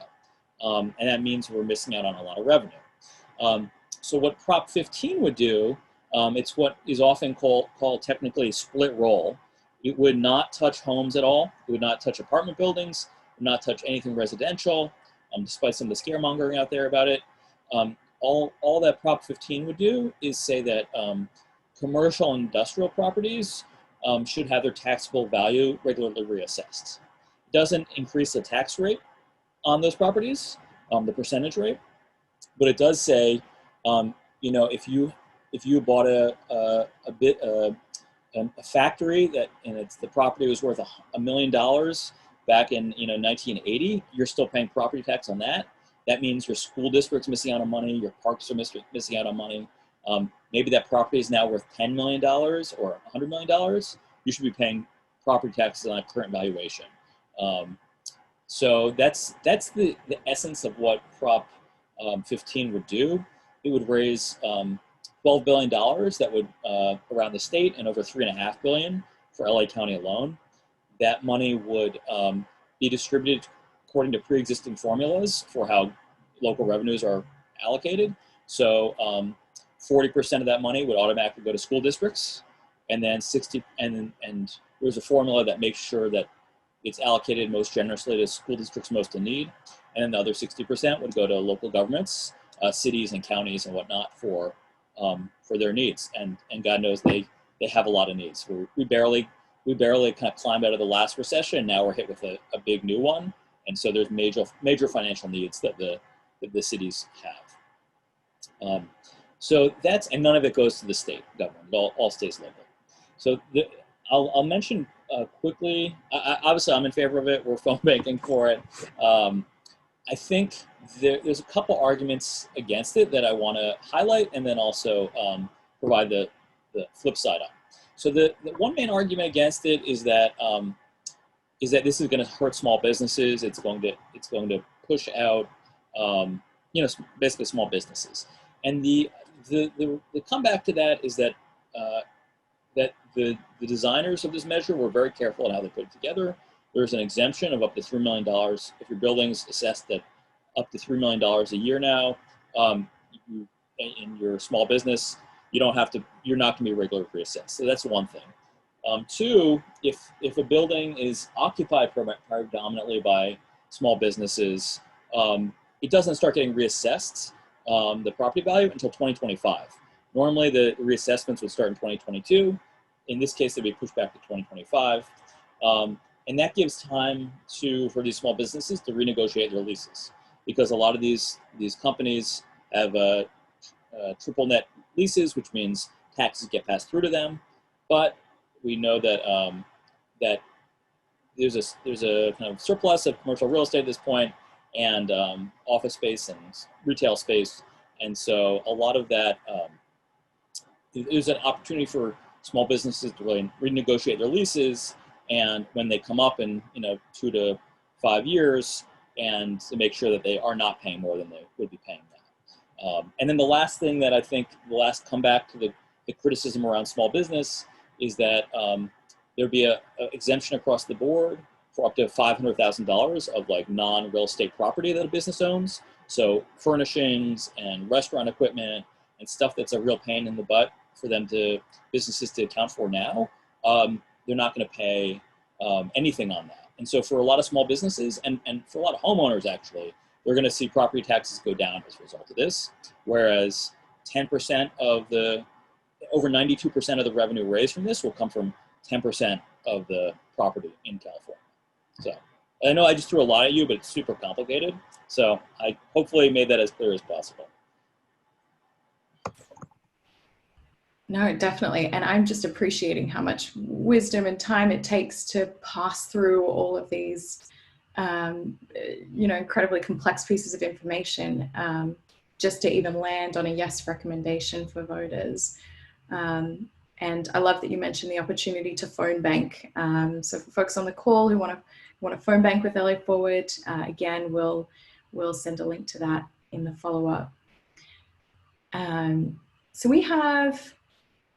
And that means we're missing out on a lot of revenue. So what Prop 15 would do, it's what is often called technically split roll. It would not touch homes at all. It would not touch apartment buildings. It would not touch anything residential, despite some of the scaremongering out there about it. All that Prop 15 would do is say that commercial and industrial properties should have their taxable value regularly reassessed. It doesn't increase the tax rate on those properties, the percentage rate, but it does say, you know, if you bought a factory that the property was worth $1 million back in 1980, you're still paying property tax on that. That means your school district's missing out on money, your parks are missing out on money. Maybe that property is now worth $10 million or $100 million. You should be paying property taxes on a current valuation. So that's the essence of what Prop 15 would do. It would raise $12 billion that would around the state, and over $3.5 billion for LA County alone. That money would be distributed according to pre-existing formulas for how local revenues are allocated. So 40% of that money would automatically go to school districts, and then and there's a formula that makes sure that it's allocated most generously to school districts most in need, and then the other 60% would go to local governments, cities and counties and whatnot for their needs. And God knows they have a lot of needs. We barely kind of climbed out of the last recession. Now we're hit with a big new one, and so there's major financial needs that the cities have. So and none of it goes to the state government. It all stays local. So I'll mention quickly. Obviously, I'm in favor of it. We're phone banking for it. I think there's a couple arguments against it that I want to highlight, and then also provide the flip side on. So the one main argument against it is that this is going to hurt small businesses. It's going to push out basically small businesses. And the comeback to that is that the designers of this measure were very careful in how they put it together. There's an exemption of up to $3 million if your building's assessed at up to $3 million a year now. In your small business, you're not going to be regularly reassessed. So that's one thing. Two, if a building is occupied predominantly by small businesses, it doesn't start getting reassessed, the property value, until 2025. Normally, the reassessments would start in 2022. In this case, they'd be pushed back to 2025. And that gives time for these small businesses to renegotiate their leases, because a lot of these companies have triple net leases, which means taxes get passed through to them. But we know that that there's a kind of surplus of commercial real estate at this point, and office space and retail space, and so a lot of that there's an opportunity for small businesses to really renegotiate their leases, and when they come up in 2 to 5 years, and to make sure that they are not paying more than they would be paying now. And then the last thing that I think, the last comeback to the criticism around small business is that there'd be a exemption across the board for up to $500,000 of like non-real estate property that a business owns. So furnishings and restaurant equipment and stuff that's a real pain in the butt for businesses to account for now, they're not going to pay anything on that. And so for a lot of small businesses and for a lot of homeowners, actually, they're going to see property taxes go down as a result of this, whereas 10% over 92% of the revenue raised from this will come from 10% of the property in California. So I know I just threw a lot at you, but it's super complicated. So I hopefully made that as clear as possible. No, definitely. And I'm just appreciating how much wisdom and time it takes to pass through all of these, incredibly complex pieces of information, just to even land on a yes recommendation for voters. And I love that you mentioned the opportunity to phone bank. So for folks on the call who want to phone bank with LA Forward, again, we'll send a link to that in the follow-up. So we have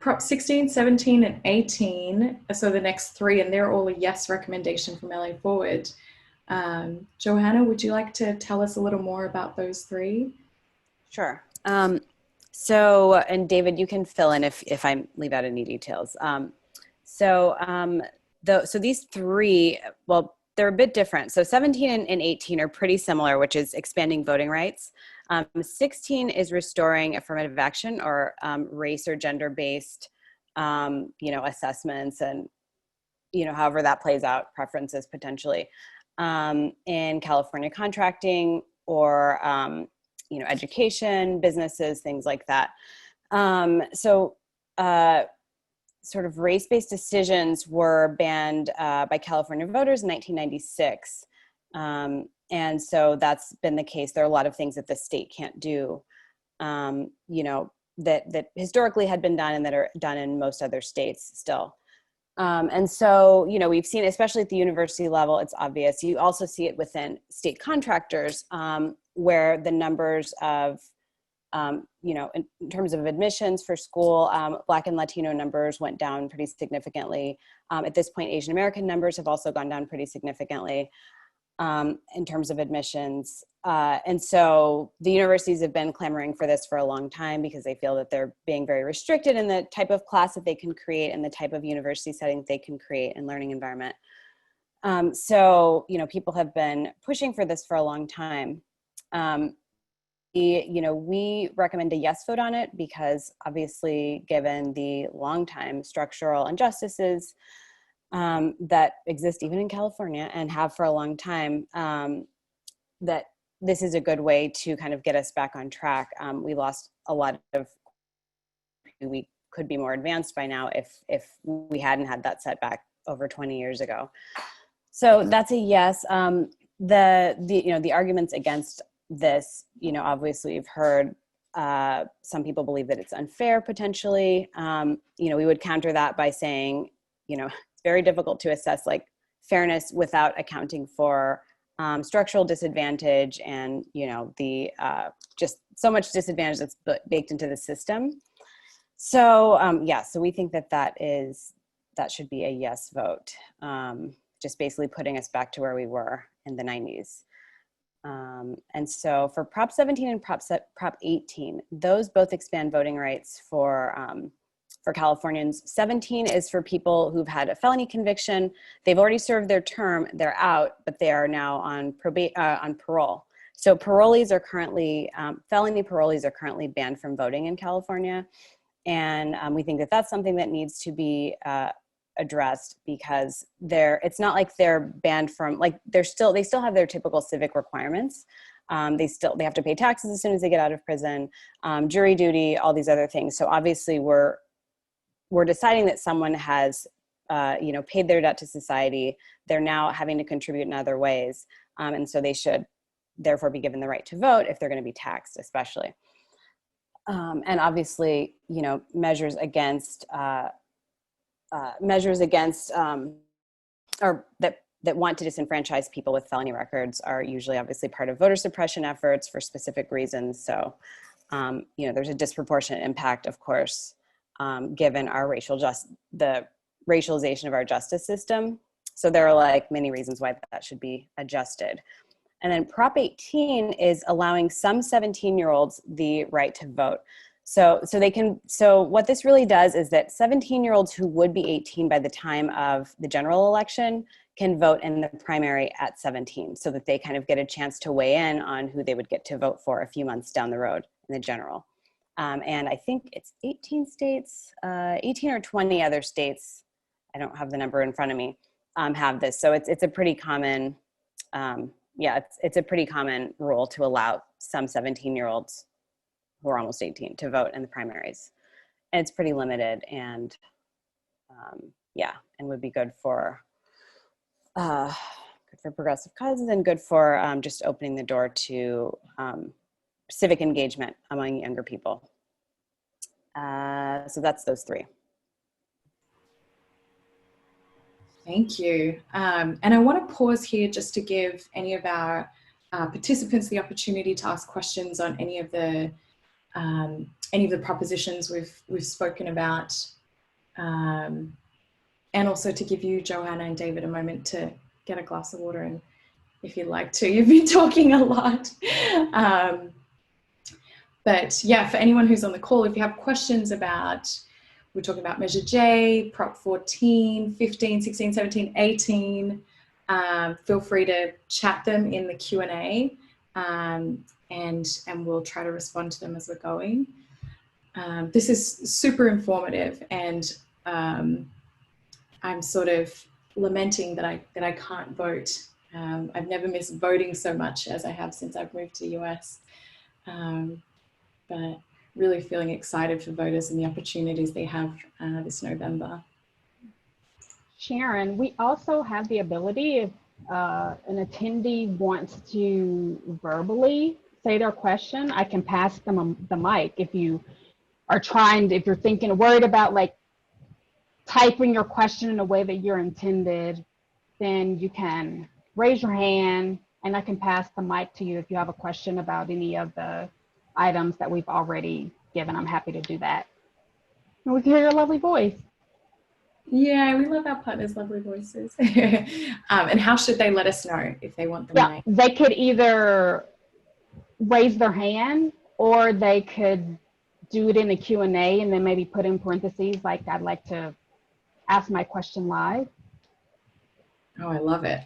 Prop 16, 17, and 18, so the next three, and they're all a yes recommendation from LA Forward. Johanna, would you like to tell us a little more about those three? Sure. And David, you can fill in if I leave out any details. So these three, well, they're a bit different. So 17 and 18 are pretty similar, which is expanding voting rights. 16 is restoring affirmative action or race or gender-based, assessments and, however that plays out, preferences potentially in California contracting or, education, businesses, things like that. Sort of race-based decisions were banned by California voters in 1996. And so that's been the case. There are a lot of things that the state can't do, that historically had been done and that are done in most other states still. And so, we've seen, especially at the university level, it's obvious. You also see it within state contractors, where the numbers of, in terms of admissions for school, Black and Latino numbers went down pretty significantly. At this point, Asian American numbers have also gone down pretty significantly in terms of admissions. And so the universities have been clamoring for this for a long time because they feel that they're being very restricted in the type of class that they can create and the type of university setting they can create and learning environment. People have been pushing for this for a long time. We recommend a yes vote on it because obviously, given the long-time structural injustices that exist even in California and have for a long time, that this is a good way to kind of get us back on track. We lost a lot of, we could be more advanced by now if we hadn't had that setback over 20 years ago. So that's a yes. The arguments against this, obviously you've heard some people believe that it's unfair potentially. We would counter that by saying, it's very difficult to assess like fairness without accounting for structural disadvantage and, the just so much disadvantage that's baked into the system. So so we think that should be a yes vote, just basically putting us back to where we were in the 90s. And so for Prop 17 and Prop 18, those both expand voting rights for Californians. 17 is for people who've had a felony conviction. They've already served their term, they're out, but they are now on parole. So parolees are currently, felony parolees are currently banned from voting in California. And we think that that's something that needs to be addressed because it's not like they're banned from, like they still have their typical civic requirements. They have to pay taxes as soon as they get out of prison, jury duty, all these other things. So obviously we're deciding that someone has, paid their debt to society. They're now having to contribute in other ways. And so they should therefore be given the right to vote if they're going to be taxed, especially. And obviously, measures against or that want to disenfranchise people with felony records are usually obviously part of voter suppression efforts for specific reasons. So, there's a disproportionate impact, of course, given the racialization of our justice system. So there are like many reasons why that should be adjusted. And then Prop 18 is allowing some 17-year-olds the right to vote. So what this really does is that 17-year-olds who would be 18 by the time of the general election can vote in the primary at 17 so that they kind of get a chance to weigh in on who they would get to vote for a few months down the road in the general. And I think it's 18 states, 18 or 20 other states, I don't have the number in front of me, have this. So it's a pretty common, it's a pretty common rule to allow some 17-year-olds who are almost 18 to vote in the primaries. And it's pretty limited and and would be good for progressive causes and good for just opening the door to civic engagement among younger people. So that's those three. Thank you. And I want to pause here just to give any of our participants the opportunity to ask questions on any of the any of the propositions we've spoken about, and also to give you, Johanna and David, a moment to get a glass of water, and if you'd like to. You've been talking a lot. But yeah, for anyone who's on the call, if you have questions about, we're talking about Measure J, Prop 14, 15, 16, 17, 18, feel free to chat them in the Q&A, and we'll try to respond to them as we're going. This is super informative, and I'm sort of lamenting that I can't vote. I've never missed voting so much as I have since I've moved to the US. But really feeling excited for voters and the opportunities they have this November. Sharon, we also have the ability, if an attendee wants to verbally say their question, I can pass them the mic. If you are if you're thinking, worried about like typing your question in a way that you're intended, then you can raise your hand and I can pass the mic to you if you have a question about any of the items that we've already given. I'm happy to do that. And we can hear your lovely voice. Yeah, we love our partners' lovely voices. And how should they let us know if they want the mic? They could either raise their hand, or they could do it in a Q&A and then maybe put in parentheses, like, I'd like to ask my question live. Oh, I love it.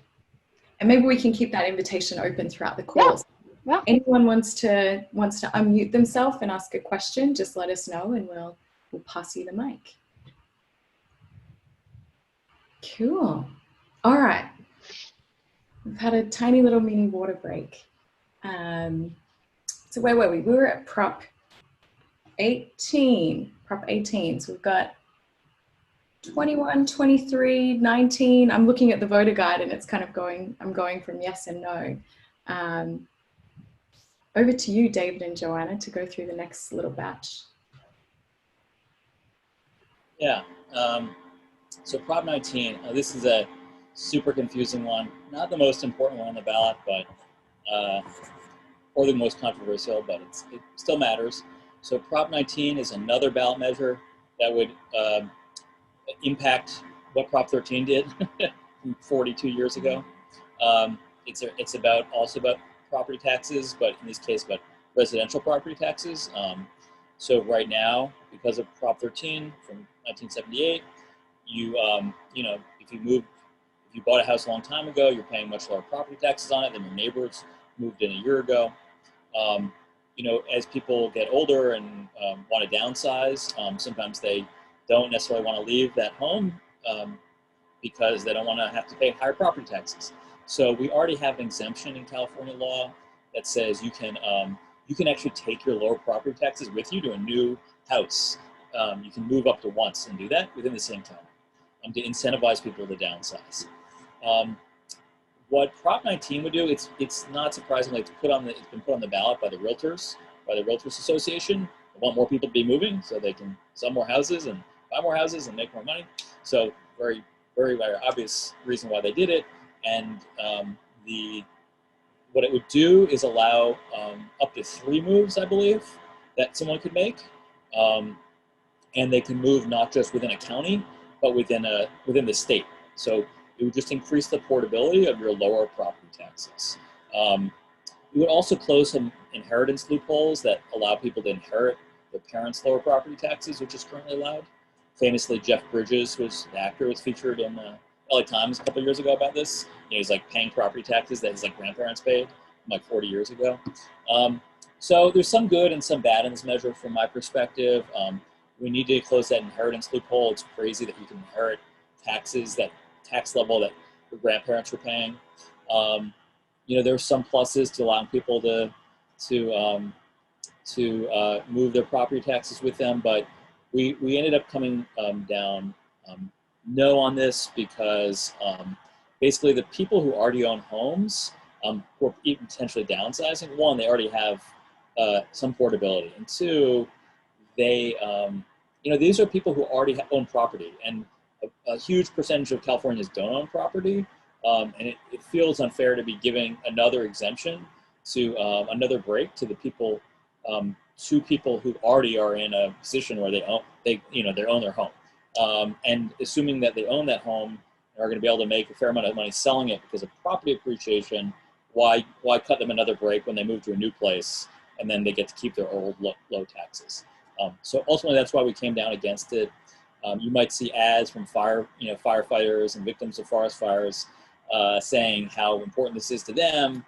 And maybe we can keep that invitation open throughout the course. Yeah. Anyone wants to unmute themselves and ask a question, just let us know and we'll pass you the mic. Cool. All right. We've had a tiny little mini water break. So where were we? We were at Prop 18. Prop 18. So we've got 21, 23, 19. I'm looking at the voter guide and it's kind of I'm going from yes and no. Over to you, David and Joanna, to go through the next little batch. Yeah. So Prop 19, this is a super confusing one. Not the most important one on the ballot, but or the most controversial, but it still matters. So Prop 19 is another ballot measure that would impact what Prop 13 did from 42 years ago. It's also about property taxes, but in this case, about residential property taxes. So right now, because of Prop 13 from 1978, if you bought a house a long time ago, you're paying much lower property taxes on it than your neighbors moved in a year ago. As people get older and want to downsize, sometimes they don't necessarily want to leave that home because they don't want to have to pay higher property taxes. So we already have an exemption in California law that says you can actually take your lower property taxes with you to a new house. You can move up to once and do that within the same time to incentivize people to downsize. What Prop 19 would do, it's not surprisingly it's been put on the ballot by the Realtors Association. They want more people to be moving so they can sell more houses and buy more houses and make more money. So very, very, very obvious reason why they did it. And what it would do is allow up to 3 moves, I believe, that someone could make. And they can move not just within a county, but within the state. So it would just increase the portability of your lower property taxes. It would also close some inheritance loopholes that allow people to inherit their parents' lower property taxes, which is currently allowed. Famously, Jeff Bridges, the actor, was featured in LA Times a couple of years ago about this. He's like paying property taxes that his grandparents paid like 40 years ago. So there's some good and some bad in this measure from my perspective. We need to close that inheritance loophole. It's crazy that you can inherit taxes, that tax level that your grandparents were paying. There's some pluses to allowing people to move their property taxes with them, but we ended up coming down no on this because basically the people who already own homes who are even potentially downsizing, one, they already have some portability, and two, they these are people who already own property, and a huge percentage of Californians don't own property, and it feels unfair to be giving another exemption to another break to the people to people who already are in a position where they own their home. And assuming that they own that home and are going to be able to make a fair amount of money selling it because of property appreciation, why cut them another break when they move to a new place and then they get to keep their old low taxes? So ultimately, that's why we came down against it. You might see ads from firefighters and victims of forest fires saying how important this is to them.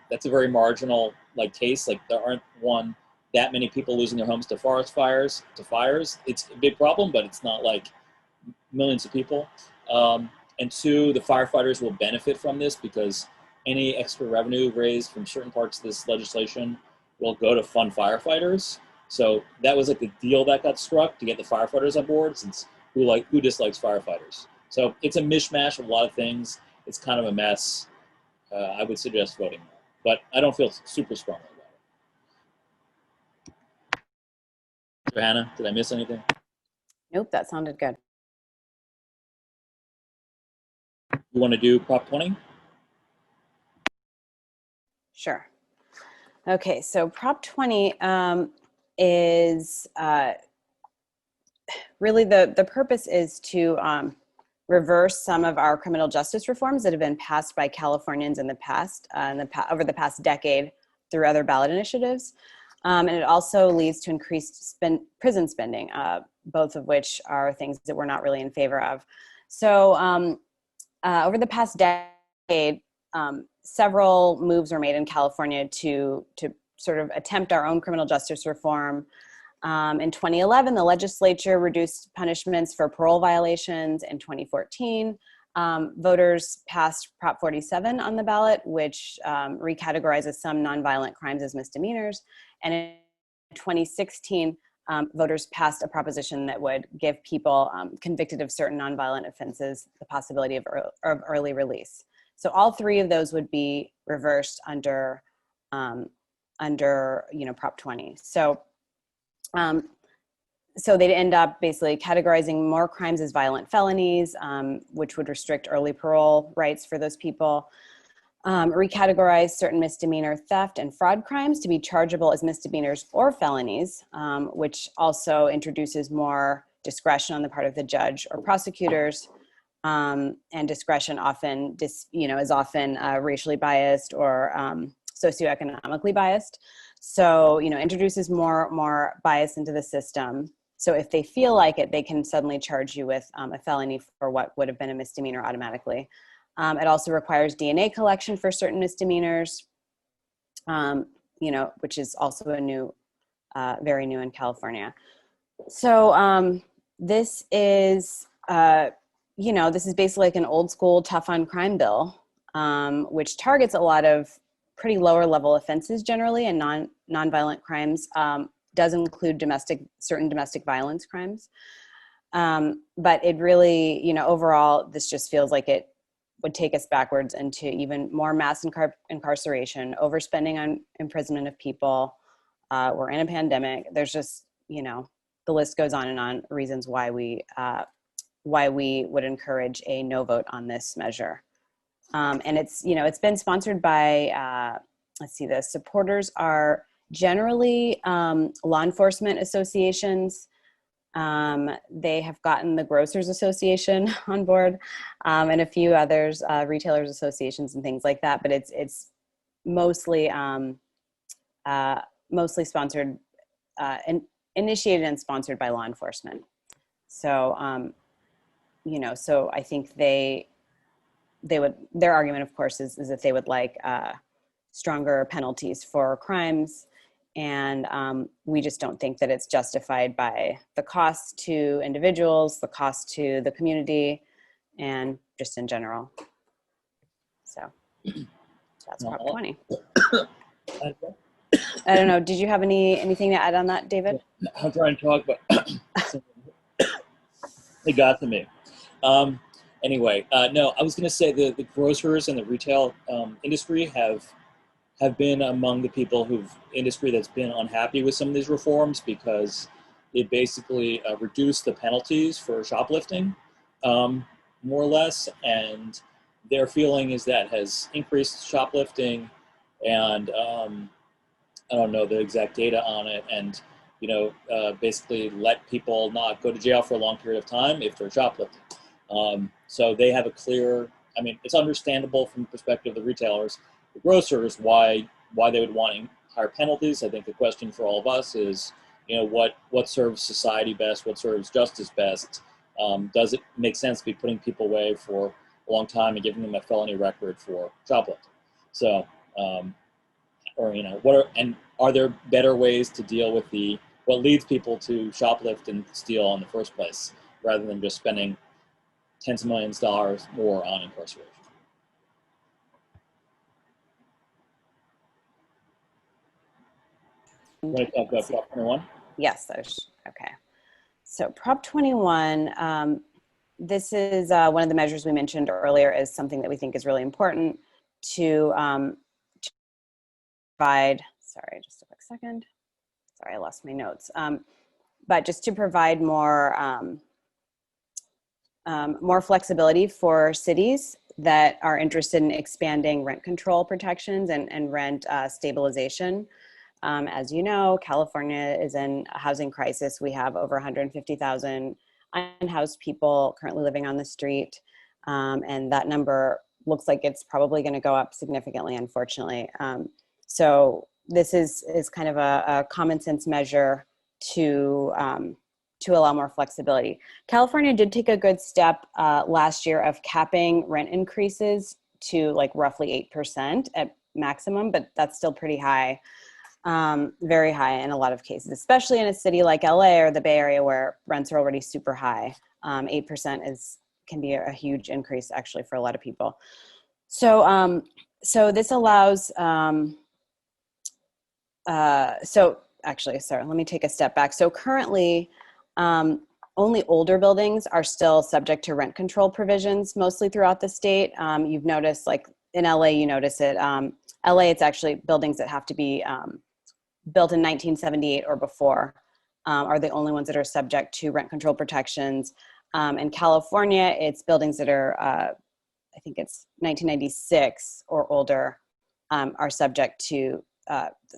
That's a very marginal case. There aren't that many people losing their homes to forest fires, to fires. It's a big problem, but it's not like millions of people. And two, the firefighters will benefit from this because any extra revenue raised from certain parts of this legislation will go to fund firefighters. So that was the deal that got struck to get the firefighters on board, since who dislikes firefighters. So it's a mishmash of a lot of things. It's kind of a mess. I would suggest voting no, but I don't feel super strongly about it. Johanna, did I miss anything? Nope, that sounded good. You want to do Prop 20? Sure. Okay, so Prop 20 is really the purpose is to reverse some of our criminal justice reforms that have been passed by Californians in the past, over the past decade through other ballot initiatives. And it also leads to increased prison spending, both of which are things that we're not really in favor of. So over the past decade, several moves were made in California to sort of attempt our own criminal justice reform. In 2011, the legislature reduced punishments for parole violations. In 2014, voters passed Prop 47 on the ballot, which recategorizes some nonviolent crimes as misdemeanors. And in 2016, voters passed a proposition that would give people convicted of certain nonviolent offenses the possibility of early release. So all three of those would be reversed under Prop 20. So they'd end up basically categorizing more crimes as violent felonies, which would restrict early parole rights for those people, recategorize certain misdemeanor theft and fraud crimes to be chargeable as misdemeanors or felonies, which also introduces more discretion on the part of the judge or prosecutors, and discretion often is often racially biased or socioeconomically biased. So, introduces more bias into the system. So if they feel like it, they can suddenly charge you with a felony for what would have been a misdemeanor automatically. It also requires DNA collection for certain misdemeanors, which is also a new, very new in California. So this is basically like an old school tough on crime bill, which targets a lot of pretty lower level offenses generally, and nonviolent crimes, does include certain domestic violence crimes. But it really, overall, this just feels like it would take us backwards into even more mass incarceration, overspending on imprisonment of people. We're in a pandemic. There's just, the list goes on and on, reasons why we would encourage a no vote on this measure. And it's been sponsored by, the supporters are generally law enforcement associations. They have gotten the Grocers Association on board, and a few others, retailers associations and things like that. But it's mostly sponsored, initiated and sponsored by law enforcement. So so I think they would, their argument, of course, is that they would like stronger penalties for crimes. And we just don't think that it's justified by the cost to individuals, the cost to the community, and just in general. So that's Prop 20. I don't know. Did you have anything to add on that, David? I'm trying to talk, but it got to me. Anyway, no, I was going to say the grocers and the retail industry have been among the people industry that's been unhappy with some of these reforms, because it basically reduced the penalties for shoplifting, more or less, and their feeling is that has increased shoplifting, and I don't know the exact data on it, and basically let people not go to jail for a long period of time if they're shoplifting. So they have a clear, I mean, it's understandable from the perspective of the retailers, the grocers, why they would want higher penalties. I think the question for all of us is, what serves society best, what serves justice best? Does it make sense to be putting people away for a long time and giving them a felony record for shoplifting? So, are there better ways to deal with what leads people to shoplift and steal in the first place, rather than just spending tens of millions of dollars more on incarceration? You want to talk about Prop 21? Yes, okay. So Prop 21, this is one of the measures we mentioned earlier is something that we think is really important to provide, sorry, just a quick second. Sorry, I lost my notes. But just to provide more flexibility for cities that are interested in expanding rent control protections and rent stabilization. As you know, California is in a housing crisis. We have over 150,000 unhoused people currently living on the street. And that number looks like it's probably going to go up significantly, unfortunately. So this is kind of a common sense measure to allow more flexibility. California did take a good step last year of capping rent increases to like roughly 8% at maximum, but that's still pretty high. Very high in a lot of cases, especially in a city like LA or the Bay Area where rents are already super high. 8% can be a huge increase actually for a lot of people. So, so this allows, actually, sorry, let me take a step back. So currently, only older buildings are still subject to rent control provisions, mostly throughout the state. You've noticed, like in LA, you notice it. LA, it's actually buildings that have to be built in 1978 or before are the only ones that are subject to rent control protections. In California, it's buildings that are, I think it's 1996 or older, are subject to,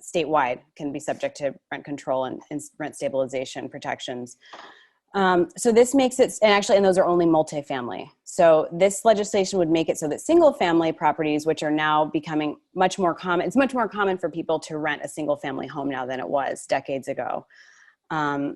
statewide, can be subject to rent control and rent stabilization protections. So this makes it, and those are only multifamily. So this legislation would make it so that single family properties, which are now becoming much more common, it's much more common for people to rent a single family home now than it was decades ago,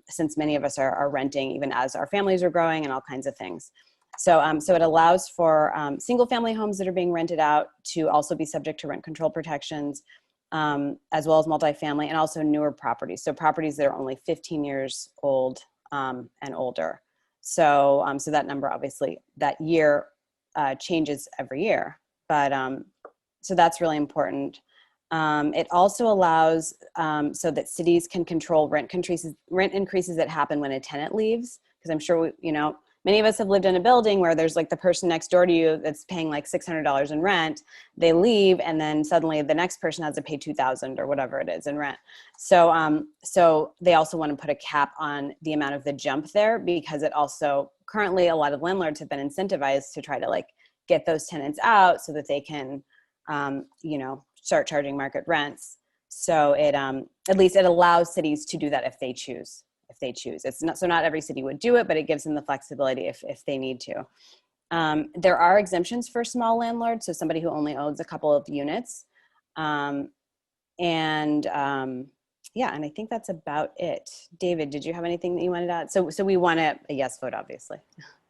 since many of us are renting even as our families are growing and all kinds of things. So, so it allows for single family homes that are being rented out to also be subject to rent control protections, as well as multifamily and also newer properties. So properties that are only 15 years old and older. So, so that number, obviously, that year changes every year. But so that's really important. It also allows so that cities can control rent increases that happen when a tenant leaves. Because I'm sure many of us have lived in a building where there's like the person next door to you that's paying like $600 in rent. They leave, and then suddenly the next person has to pay $2,000 or whatever it is in rent. So, so they also want to put a cap on the amount of the jump there, because it also currently a lot of landlords have been incentivized to try to like get those tenants out so that they can, start charging market rents. So it at least it allows cities to do that if they choose. It's not, so not every city would do it, but it gives them the flexibility if they need to. There are exemptions for small landlords, so somebody who only owns a couple of units. Yeah, and I think that's about it. David, did you have anything that you wanted to add? So we want a yes vote, obviously.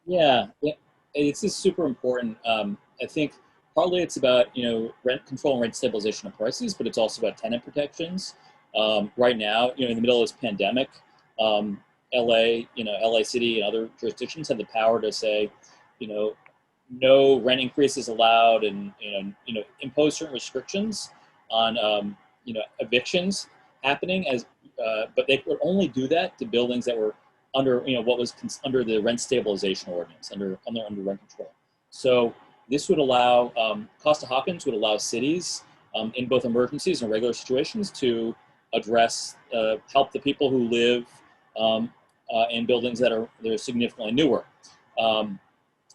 Yeah, this is super important. I think partly it's about rent control and rent stabilization of prices, but it's also about tenant protections. Right now, in the middle of this pandemic, LA City and other jurisdictions have the power to say, no rent increases allowed, and impose certain restrictions on evictions happening but they could only do that to buildings that were under what was under the rent stabilization ordinance, under rent control. So this would allow Costa-Hawkins would allow cities in both emergencies and regular situations to address help the people who live in buildings that are significantly newer.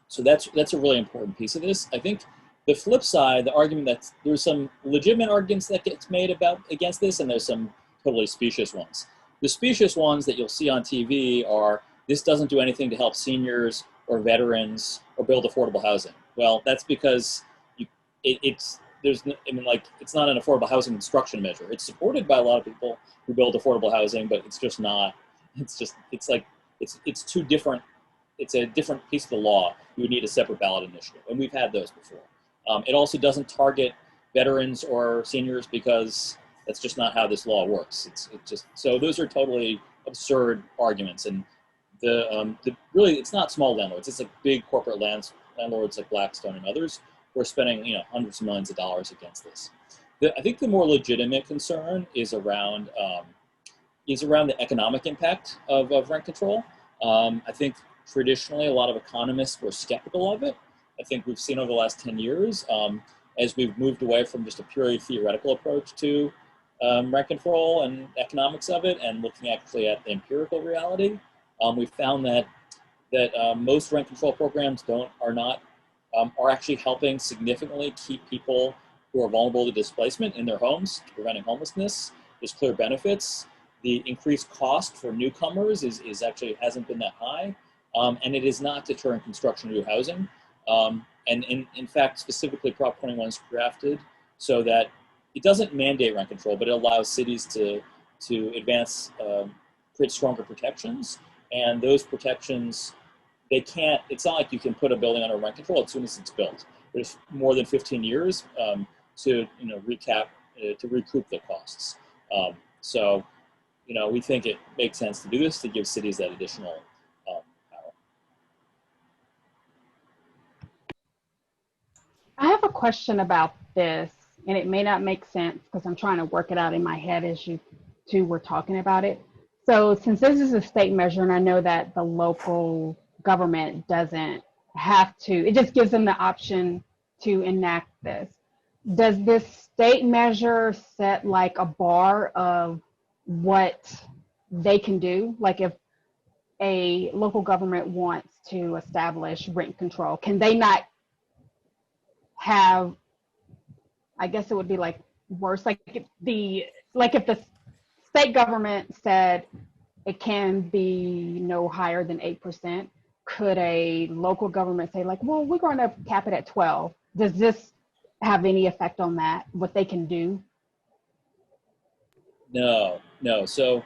So that's a really important piece of this. I think The flip side, the argument that there's some legitimate arguments that gets made against this, and there's some totally specious ones. The specious ones that you'll see on TV are, this doesn't do anything to help seniors or veterans or build affordable housing. Well, that's because it's not an affordable housing construction measure. It's supported by a lot of people who build affordable housing, but it's just not. It's too different. It's a different piece of the law. You would need a separate ballot initiative, and we've had those before. It also doesn't target veterans or seniors because that's just not how this law works. So those are totally absurd arguments, and really it's not small landlords. It's like big corporate landlords like Blackstone and others who are spending hundreds of millions of dollars against this. I think the more legitimate concern is around the economic impact of rent control. I think traditionally a lot of economists were skeptical of it. I think we've seen over the last 10 years, as we've moved away from just a purely theoretical approach to rent control and economics of it, and looking actually at the empirical reality, we've found that most rent control programs are actually helping significantly keep people who are vulnerable to displacement in their homes, preventing homelessness. There's clear benefits. The increased cost for newcomers is actually hasn't been that high, and it is not deterring construction of new housing. And in fact, specifically Prop 21 is drafted so that it doesn't mandate rent control, but it allows cities to create stronger protections. And those protections, it's not like you can put a building under rent control as soon as it's built. There's more than 15 years to recoup the costs. So we think it makes sense to do this to give cities that additional power. I have a question about this, and it may not make sense because I'm trying to work it out in my head as you two were talking about it. So since this is a state measure, and I know that the local government doesn't have to, it just gives them the option to enact this. Does this state measure set like a bar of what they can do? Like if a local government wants to establish rent control, can they not have, I guess it would be like worse, like if the state government said it can be no higher than 8%, could a local government say like, well, we're going to cap it at 12? Does this have any effect on that, what they can do? No. So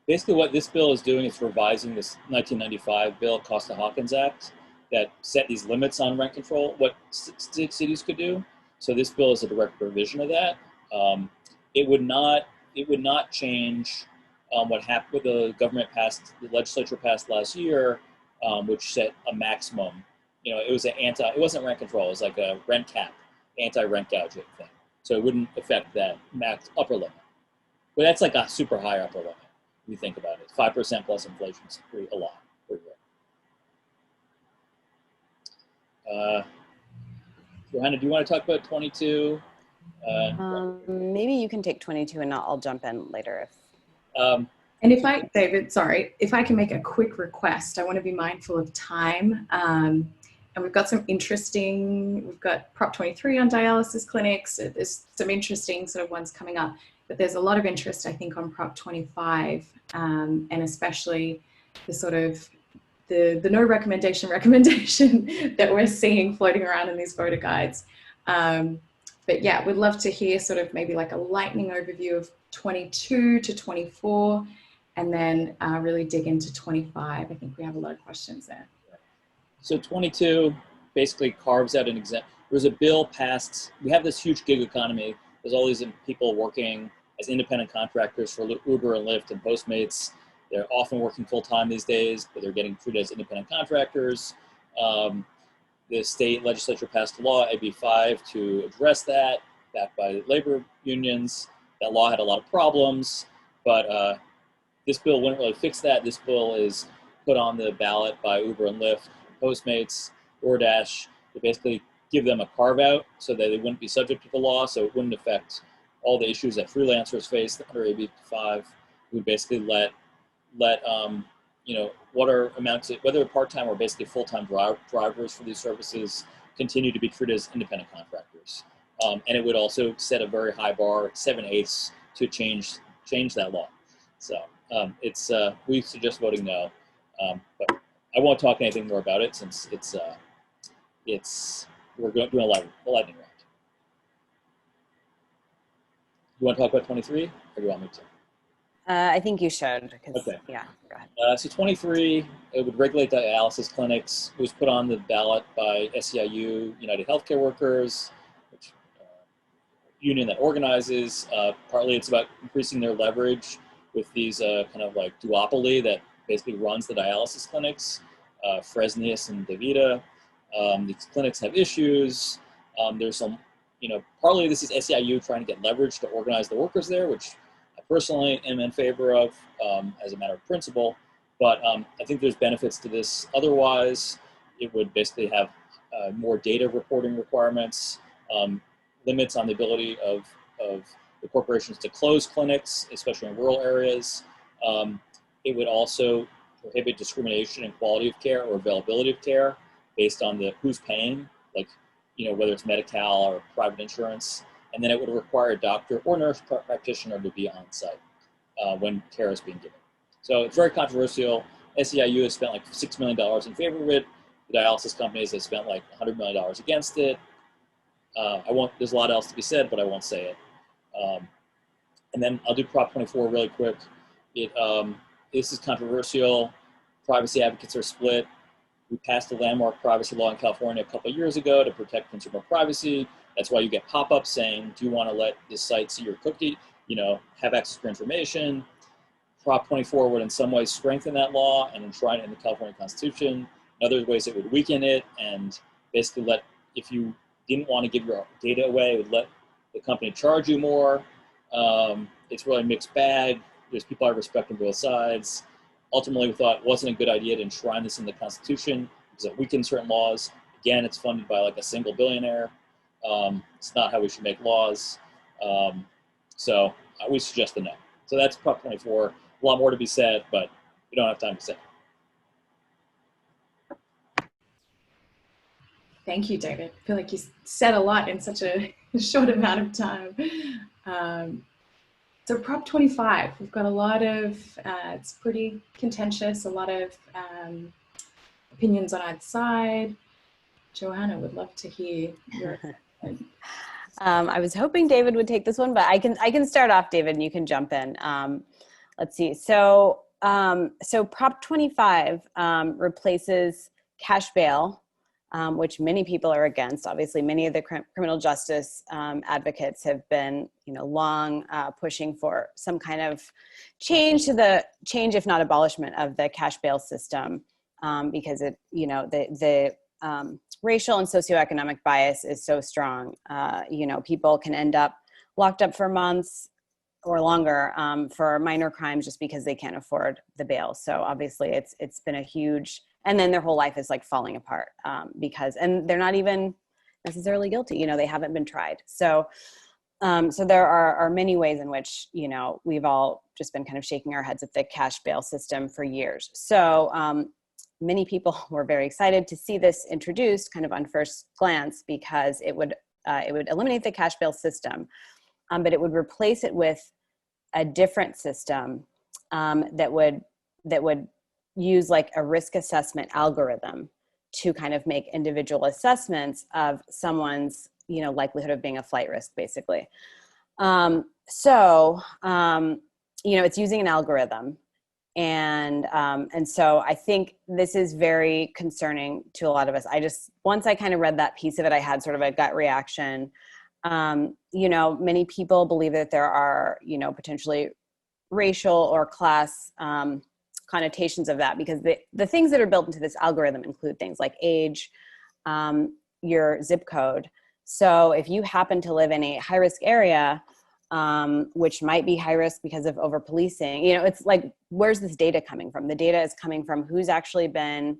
basically what this bill is doing is revising this 1995 bill, Costa-Hawkins Act, that set these limits on rent control, what cities could do. So this bill is a direct revision of that. It would not change what happened. The legislature passed last year, which set a maximum. It wasn't rent control. It was like a rent cap, anti-rent gouging thing. So it wouldn't affect that max upper limit. But that's like a super high upper limit. If you think about it, 5% plus inflation is a lot per year. Johanna, do you want to talk about 22? Maybe you can take 22 and I'll jump in later. And David, sorry, if I can make a quick request, I want to be mindful of time. And we've got we've got Prop 23 on dialysis clinics. There's some interesting sort of ones coming up, but there's a lot of interest, I think, on Prop 25, and especially the sort of the no recommendation that we're seeing floating around in these voter guides. But yeah, we'd love to hear sort of maybe like a lightning overview of 22 to 24, and then really dig into 25. I think we have a lot of questions there. So 22 basically carves out an exemption. There was a bill passed. We have this huge gig economy. There's all these people working as independent contractors for Uber and Lyft and Postmates. They're often working full-time these days, but they're getting treated as independent contractors. The state legislature passed a law, AB 5, to address that, backed by labor unions. That law had a lot of problems, but this bill wouldn't really fix that. This bill is put on the ballot by Uber and Lyft, Postmates, DoorDash, to basically give them a carve-out so that they wouldn't be subject to the law, so it wouldn't affect all the issues that freelancers face under AB 5. We basically let what are amounts to, whether part-time or basically full-time drivers for these services, continue to be treated as independent contractors. And it would also set a very high bar, 7/8, to change that law. So we suggest voting no, but I won't talk anything more about it since we're doing a lightning round. You want to talk about 23, or do you want me to? I think you should. Okay. Yeah, go ahead. So 23, it would regulate dialysis clinics. It was put on the ballot by SEIU, United Healthcare Workers, which union that organizes. Partly it's about increasing their leverage with these kind of like duopoly that basically runs the dialysis clinics, Fresenius and DaVita. These clinics have issues. There's some, partly this is SEIU trying to get leverage to organize the workers there, which I personally am in favor of as a matter of principle. But I think there's benefits to this. Otherwise, it would basically have more data reporting requirements, limits on the ability of the corporations to close clinics, especially in rural areas. It would also prohibit discrimination in quality of care or availability of care based on who's paying, like, whether it's Medi-Cal or private insurance. And then it would require a doctor or nurse practitioner to be on site when care is being given. So it's very controversial. SEIU has spent like $6 million in favor of it. The dialysis companies have spent like $100 million against it. There's a lot else to be said, but I won't say it. And then I'll do Prop 24 really quick. This is controversial. Privacy advocates are split. We passed a landmark privacy law in California a couple of years ago to protect consumer privacy. That's why you get pop-ups saying, do you want to let this site see your cookie, have access to your information? Prop 24 would in some ways strengthen that law and enshrine it in the California Constitution. In other ways, it would weaken it and basically if you didn't want to give your data away, it would let the company charge you more. It's really a mixed bag. There's people I respect on both sides. Ultimately, we thought it wasn't a good idea to enshrine this in the Constitution because it weakens certain laws. Again, it's funded by like a single billionaire. It's not how we should make laws. So we suggest a no. So that's Prop 24. A lot more to be said, but we don't have time to say. Thank you, David. I feel like you said a lot in such a short amount of time. So Prop 25, we've got a lot of, it's pretty contentious, a lot of opinions on either side. Johanna, would love to hear your opinion. I was hoping David would take this one, but I can start off, David, and you can jump in. Let's see. So Prop 25 replaces cash bail, which many people are against. Obviously, many of the criminal justice advocates have been, long pushing for some kind of change, if not abolishment, of the cash bail system, because it, the racial and socioeconomic bias is so strong. People can end up locked up for months or longer for minor crimes just because they can't afford the bail. So obviously, it's been a huge. And then their whole life is like falling apart and they're not even necessarily guilty. They haven't been tried. So there are many ways in which, we've all just been kind of shaking our heads at the cash bail system for years. So many people were very excited to see this introduced kind of on first glance because it would eliminate the cash bail system, but it would replace it with a different system that would use like a risk assessment algorithm to kind of make individual assessments of someone's, likelihood of being a flight risk, basically. It's using an algorithm. And so I think this is very concerning to a lot of us. Once I kind of read that piece of it, I had sort of a gut reaction. Many people believe that there are, potentially racial or class connotations of that, because the things that are built into this algorithm include things like age, your zip code. So if you happen to live in a high risk area, which might be high risk because of over policing, it's like, where's this data coming from? The data is coming from who's actually been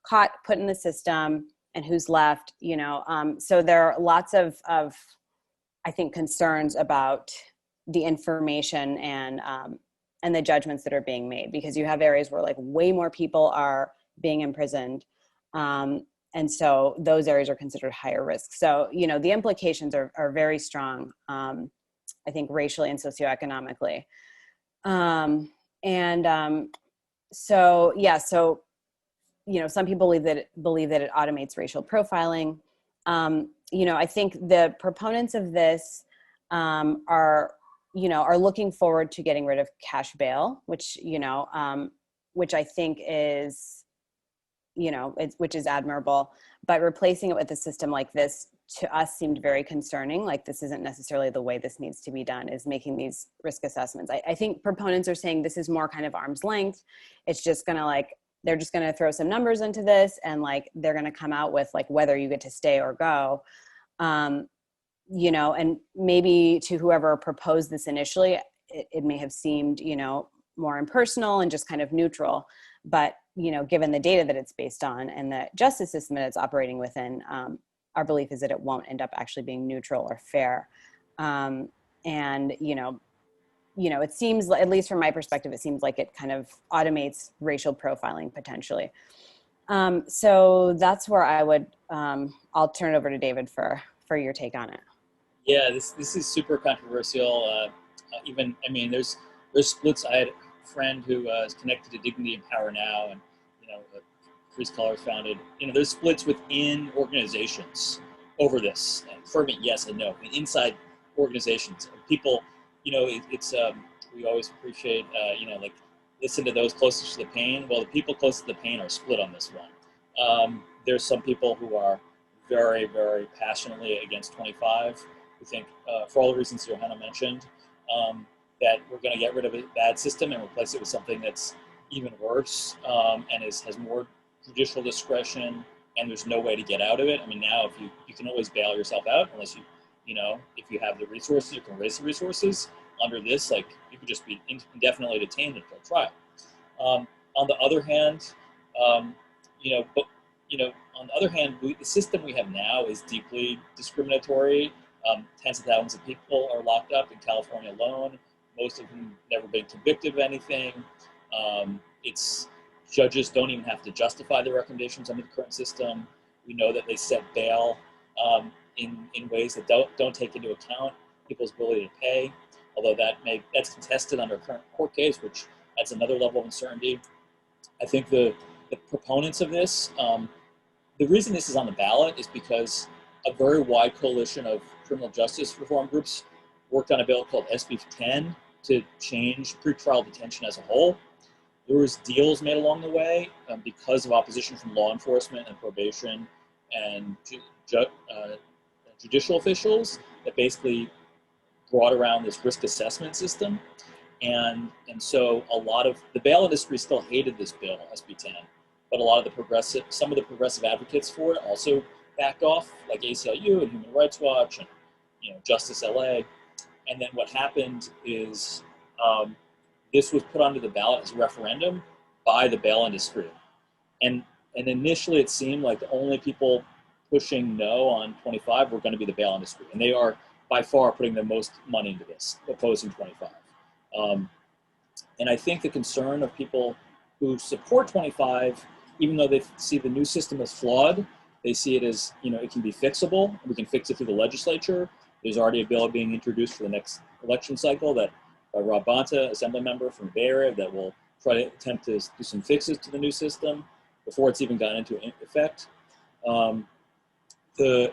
caught, put in the system, and who's left, so there are lots of I think, concerns about the information and the judgments that are being made, because you have areas where like way more people are being imprisoned. And so those areas are considered higher risk. So, you know, the implications are very strong, I think, racially and socioeconomically. So, yeah, so, you know, some people believe that it automates racial profiling. You know, I think the proponents of this are looking forward to getting rid of cash bail, which, you know, which I think is, you know, which is admirable, but replacing it with a system like this to us seemed very concerning. Like, this isn't necessarily the way this needs to be done, is making these risk assessments. I think proponents are saying this is more kind of arm's length. It's just going to, like, they're just going to throw some numbers into this, and like, they're going to come out with like whether you get to stay or go. You know, and maybe to whoever proposed this initially, it may have seemed, you know, more impersonal and just kind of neutral. But, you know, given the data that it's based on and the justice system that it's operating within, our belief is that it won't end up actually being neutral or fair. And, you know, it seems, at least from my perspective, it seems like it kind of automates racial profiling potentially. So that's where I would, I'll turn it over to David for your take on it. Yeah, this is super controversial. Even, I mean, there's splits. I had a friend who is connected to Dignity and Power Now, and, you know, Free Scholars founded. You know, there's splits within organizations over this. And fervent yes and no. And inside organizations, people, you know, we always appreciate, you know, like, listen to those closest to the pain. Well, the people closest to the pain are split on this one. There's some people who are very, very passionately against 25. We think, for all the reasons Johanna mentioned, that we're going to get rid of a bad system and replace it with something that's even worse, and has more judicial discretion, and there's no way to get out of it. I mean, now if you can always bail yourself out unless you know, if you have the resources, you can raise the resources. Under this, like, you could just be indefinitely detained until trial. On the other hand, on the other hand, the system we have now is deeply discriminatory. Tens of thousands of people are locked up in California alone, most of them never been convicted of anything. Judges don't even have to justify their recommendations under the current system. We know that they set bail in ways that don't take into account people's ability to pay, although that's contested under a current court case, which adds another level of uncertainty. I think the proponents of this, the reason this is on the ballot is because a very wide coalition of criminal justice reform groups worked on a bill called SB10 to change pretrial detention as a whole. There was deals made along the way because of opposition from law enforcement and probation and judicial officials that basically brought around this risk assessment system. And so a lot of the bail industry still hated this bill, SB10, but some of the progressive advocates for it also backed off, like ACLU and Human Rights Watch and, you know, Justice LA. And then what happened is this was put onto the ballot as a referendum by the bail industry. And initially it seemed like the only people pushing no on 25 were going to be the bail industry. And they are by far putting the most money into this, opposing 25. And I think the concern of people who support 25, even though they see the new system as flawed, they see it as, you know, it can be fixable. We can fix it through the legislature. There's already a bill being introduced for the next election cycle by Rob Bonta, assembly member from the Bay Area, that will try to attempt to do some fixes to the new system before it's even gone into effect. The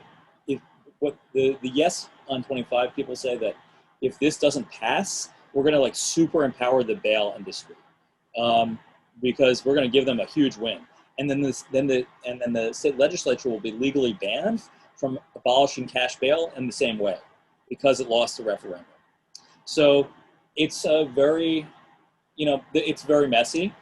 yes on 25 people say that if this doesn't pass, we're going to like super empower the bail industry because we're going to give them a huge win. And then the state legislature will be legally banned from abolishing cash bail in the same way because it lost the referendum. So it's it's very messy.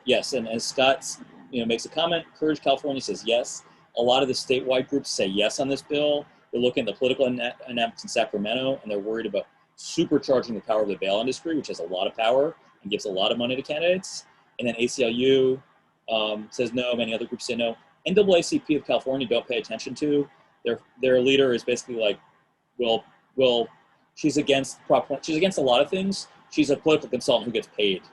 Yes, and as Scott, makes a comment, Courage California says yes. A lot of the statewide groups say yes on this bill. They're looking at the political dynamics in Sacramento, and they're worried about supercharging the power of the bail industry, which has a lot of power and gives a lot of money to candidates. And then ACLU says no. Many other groups say no. NAACP of California don't pay attention to. Their leader is basically like, she's against she's against a lot of things. She's a political consultant who gets paid,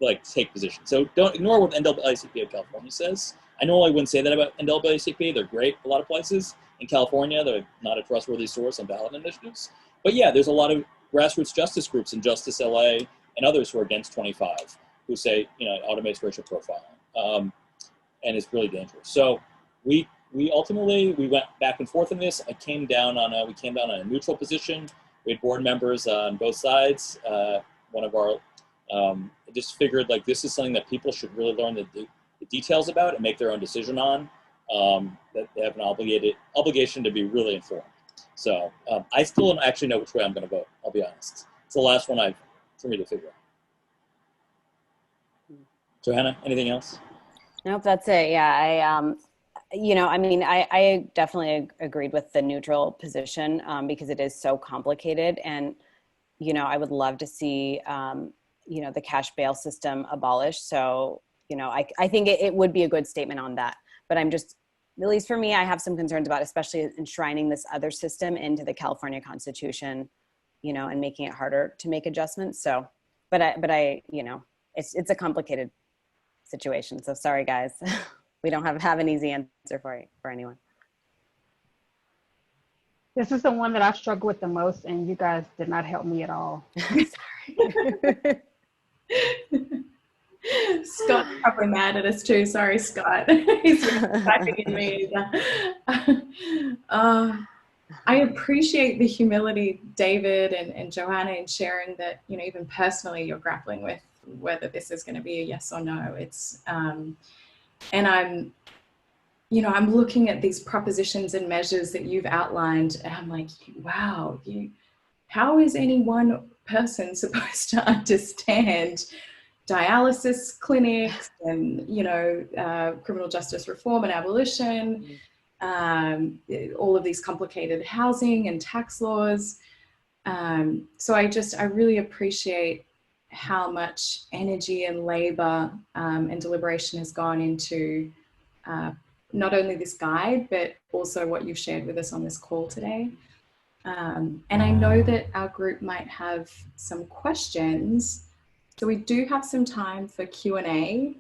like, to take positions. So don't ignore what the NAACP of California says. I normally wouldn't say that about NAACP. They're great a lot of places. In California, they're not a trustworthy source on ballot initiatives. But yeah, there's a lot of grassroots justice groups in Justice LA and others who are against 25, who say, it automates racial profiling. And it's really dangerous. So we ultimately went back and forth on this. We came down on a neutral position. We had board members on both sides. One of our, I just figured like this is something that people should really learn the details about and make their own decision on. That they have an obligation to be really informed. So I still don't actually know which way I'm going to vote. I'll be honest. It's the last one for me to figure out. Johanna, anything else? Nope, that's it. Yeah, I definitely agreed with the neutral position because it is so complicated. And, I would love to see, the cash bail system abolished. So, I think it would be a good statement on that. But I'm just, at least for me, I have some concerns about especially enshrining this other system into the California Constitution, and making it harder to make adjustments. So, but I it's a complicated situation. So sorry, guys. We don't have an easy answer for anyone. This is the one that I struggle with the most, and you guys did not help me at all. Sorry. Scott's probably mad at us too. Sorry, Scott. He's typing in me. I appreciate the humility, David and Joanna, in sharing that, even personally, you're grappling with whether this is going to be a yes or no. It's, and I'm looking at these propositions and measures that you've outlined, and I'm like, wow, how is any one person supposed to understand dialysis clinics and, criminal justice reform and abolition, all of these complicated housing and tax laws. So I really appreciate how much energy and labor and deliberation has gone into not only this guide, but also what you've shared with us on this call today. And I know that our group might have some questions. So we do have some time for Q&A.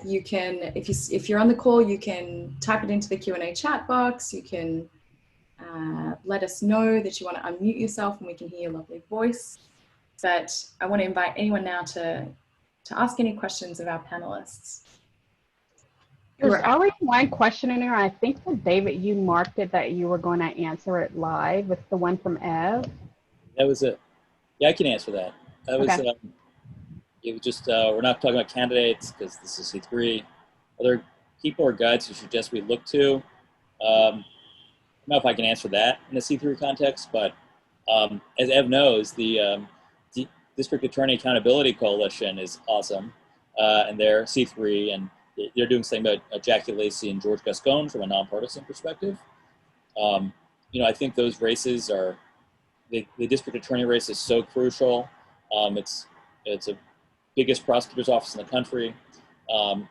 You can, if you're on the call, you can type it into the Q&A chat box. You can let us know that you want to unmute yourself and we can hear your lovely voice. But I want to invite anyone now to ask any questions of our panelists. There's already one question in there. I think for David, you marked it that you were going to answer it live. It's the one from Ev. That was it. Yeah, I can answer that. That was, okay. It was just, we're not talking about candidates because this is C3. Other people or guides you suggest we look to. I don't know if I can answer that in a C3 context, but as Ev knows, the District Attorney Accountability Coalition is awesome, and they're C3, and they're doing something about Jackie Lacey and George Gascon from a nonpartisan perspective. I think those races are, the district attorney race is so crucial. It's a biggest prosecutor's office in the country.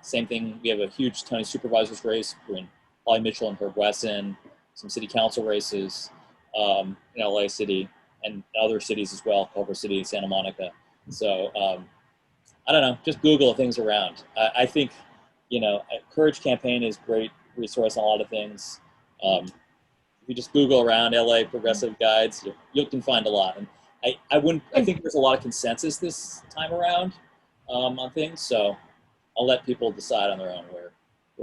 Same thing, we have a huge county supervisor's race between Holly Mitchell and Herb Wesson, some city council races in LA City and other cities as well, Culver City, Santa Monica. So I don't know, just Google things around. I think, Courage Campaign is a great resource on a lot of things. If you just Google around LA progressive guides, you can find a lot. And I think there's a lot of consensus this time around on things. So I'll let people decide on their own where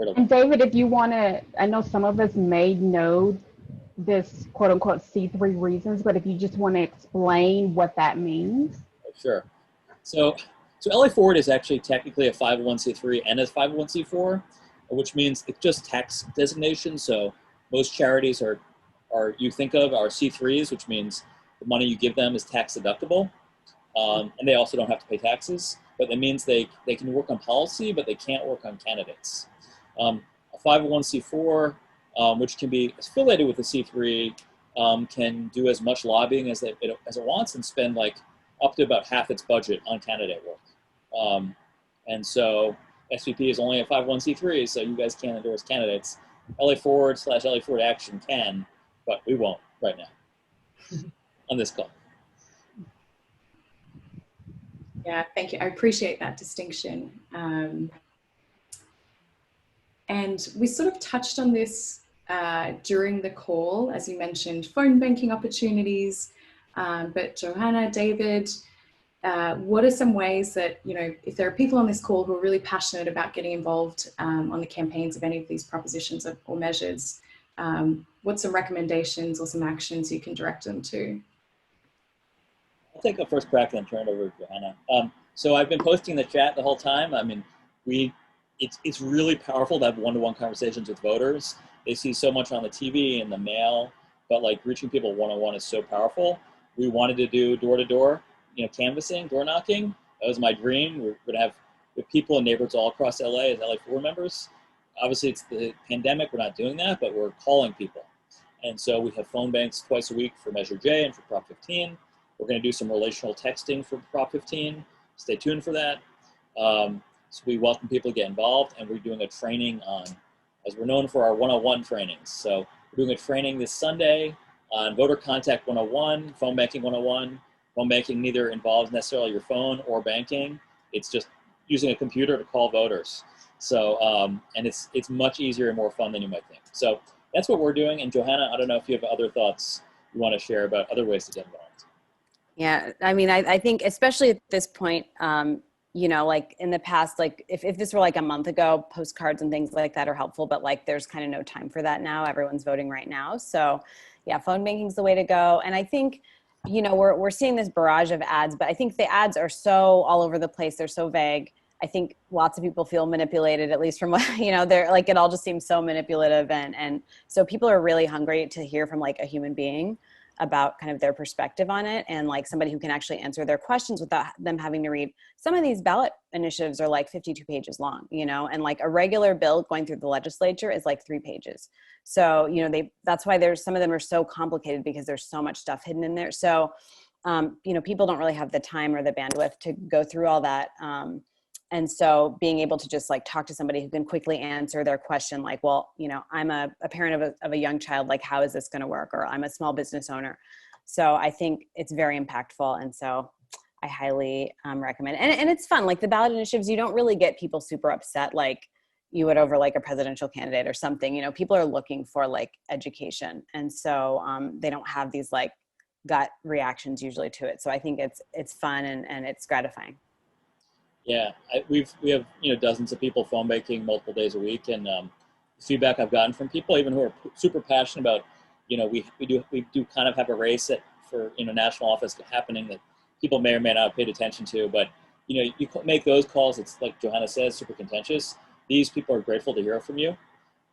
to look. And David, if you want to, I know some of us may know this quote unquote C3 reasons, but if you just want to explain what that means. Sure. So LA Forward is actually technically a 501c3 and a 501c4, which means it's just tax designation. So most charities are you think of are C3s, which means the money you give them is tax deductible, and they also don't have to pay taxes. But that means they can work on policy, but they can't work on candidates. A 501c4, which can be affiliated with a C3, can do as much lobbying as it wants and spend like up to about half its budget on candidate work. And so SVP is only a 501c3, so you guys can't endorse candidates. LA Forward / LA Forward Action can, but we won't right now on this call. Yeah, thank you. I appreciate that distinction. And we sort of touched on this during the call, as you mentioned, phone banking opportunities. But Johanna, David, what are some ways that, you know, if there are people on this call who are really passionate about getting involved on the campaigns of any of these propositions or measures, what's some recommendations or some actions you can direct them to? I'll take a first crack and then turn it over to Johanna. So I've been posting in the chat the whole time. I mean, it's really powerful to have one-to-one conversations with voters. They see so much on the TV and the mail, but like reaching people one-on-one is so powerful. We wanted to do door-to-door, you know, canvassing, door knocking. That was my dream. We're going to have people in neighborhoods all across LA as LA 4 members. Obviously, it's the pandemic. We're not doing that, but we're calling people. And so we have phone banks twice a week for Measure J and for Prop 15. We're going to do some relational texting for Prop 15. Stay tuned for that. So we welcome people to get involved, and we're doing a training on, as we're known for our 101 trainings. So we're doing a training this Sunday on voter contact 101, phone banking 101. Phone banking neither involves necessarily your phone or banking. It's just using a computer to call voters. So, and it's much easier and more fun than you might think. So that's what we're doing. And Johanna, I don't know if you have other thoughts you want to share about other ways to get involved. Yeah, I mean, I think especially at this point, you know, like in the past, like if this were like a month ago, postcards and things like that are helpful, but like there's kind of no time for that now. Everyone's voting right now. So yeah, phone banking is the way to go. And I think, you know, we're seeing this barrage of ads, but I think the ads are so all over the place. They're so vague. I think lots of people feel manipulated, at least from what, you know, they're like, it all just seems so manipulative. And so people are really hungry to hear from like a human being about kind of their perspective on it, and like somebody who can actually answer their questions without them having to read. Some of these ballot initiatives are like 52 pages long, you know, and like a regular bill going through the legislature is like 3 pages. So, you know, that's why there's some of them are so complicated, because there's so much stuff hidden in there. So, you know, people don't really have the time or the bandwidth to go through all that. And so being able to just like talk to somebody who can quickly answer their question, like, well, you know, I'm a parent of a young child, like, how is this going to work? Or I'm a small business owner. So I think it's very impactful. And so I highly recommend it. And it's fun. Like the ballot initiatives, you don't really get people super upset like you would over like a presidential candidate or something. You know, people are looking for like education. And so they don't have these like gut reactions usually to it. So I think it's fun and it's gratifying. Yeah, we have, you know, dozens of people phone banking multiple days a week, and the feedback I've gotten from people, even who are super passionate about, you know, we do kind of have a race for, you know, national office happening that people may or may not have paid attention to, but, you know, you make those calls. It's like Johanna says, super contentious. These people are grateful to hear from you,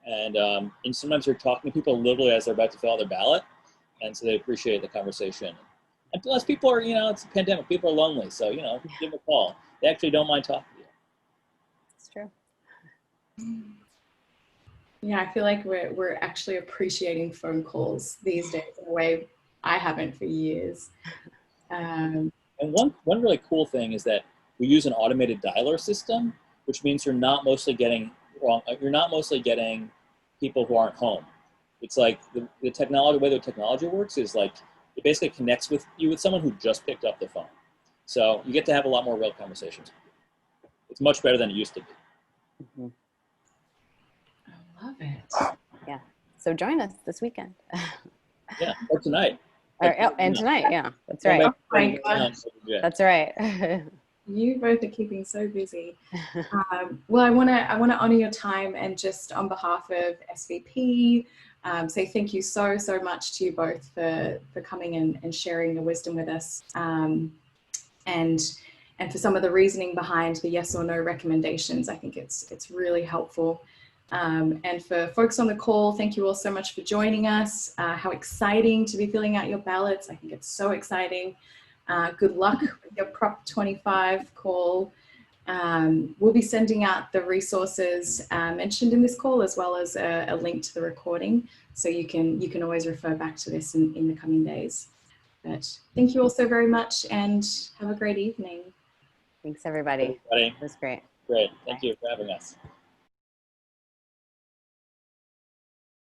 and sometimes you're talking to people literally as they're about to fill out their ballot, and so they appreciate the conversation. And plus, people are, you know, it's a pandemic. People are lonely, so, you know, give them a call. They actually don't mind talking to you. It's true. Yeah, I feel like we're actually appreciating phone calls these days in a way I haven't for years. And one really cool thing is that we use an automated dialer system, which means you're not mostly getting people who aren't home. It's like the technology, the way the technology works is like it basically connects with someone who just picked up the phone. So you get to have a lot more real conversations. It's much better than it used to be. Mm-hmm. I love it. Yeah. So join us this weekend. Yeah, or tonight. And tonight, yeah. That's right. Oh my gosh. That's right. You both are keeping so busy. Well, I want to honor your time, and just on behalf of SVP, say thank you so much to you both for coming and sharing your wisdom with us, and for some of the reasoning behind the yes or no recommendations. I think it's really helpful. And for folks on the call, thank you all so much for joining us. How exciting to be filling out your ballots. I think it's so exciting. Good luck with your Prop 25 call. We'll be sending out the resources mentioned in this call, as well as a link to the recording, so you can always refer back to this in the coming days. But thank you all so very much, and have a great evening. Thanks, everybody. It was great. Great. Thank you for having us.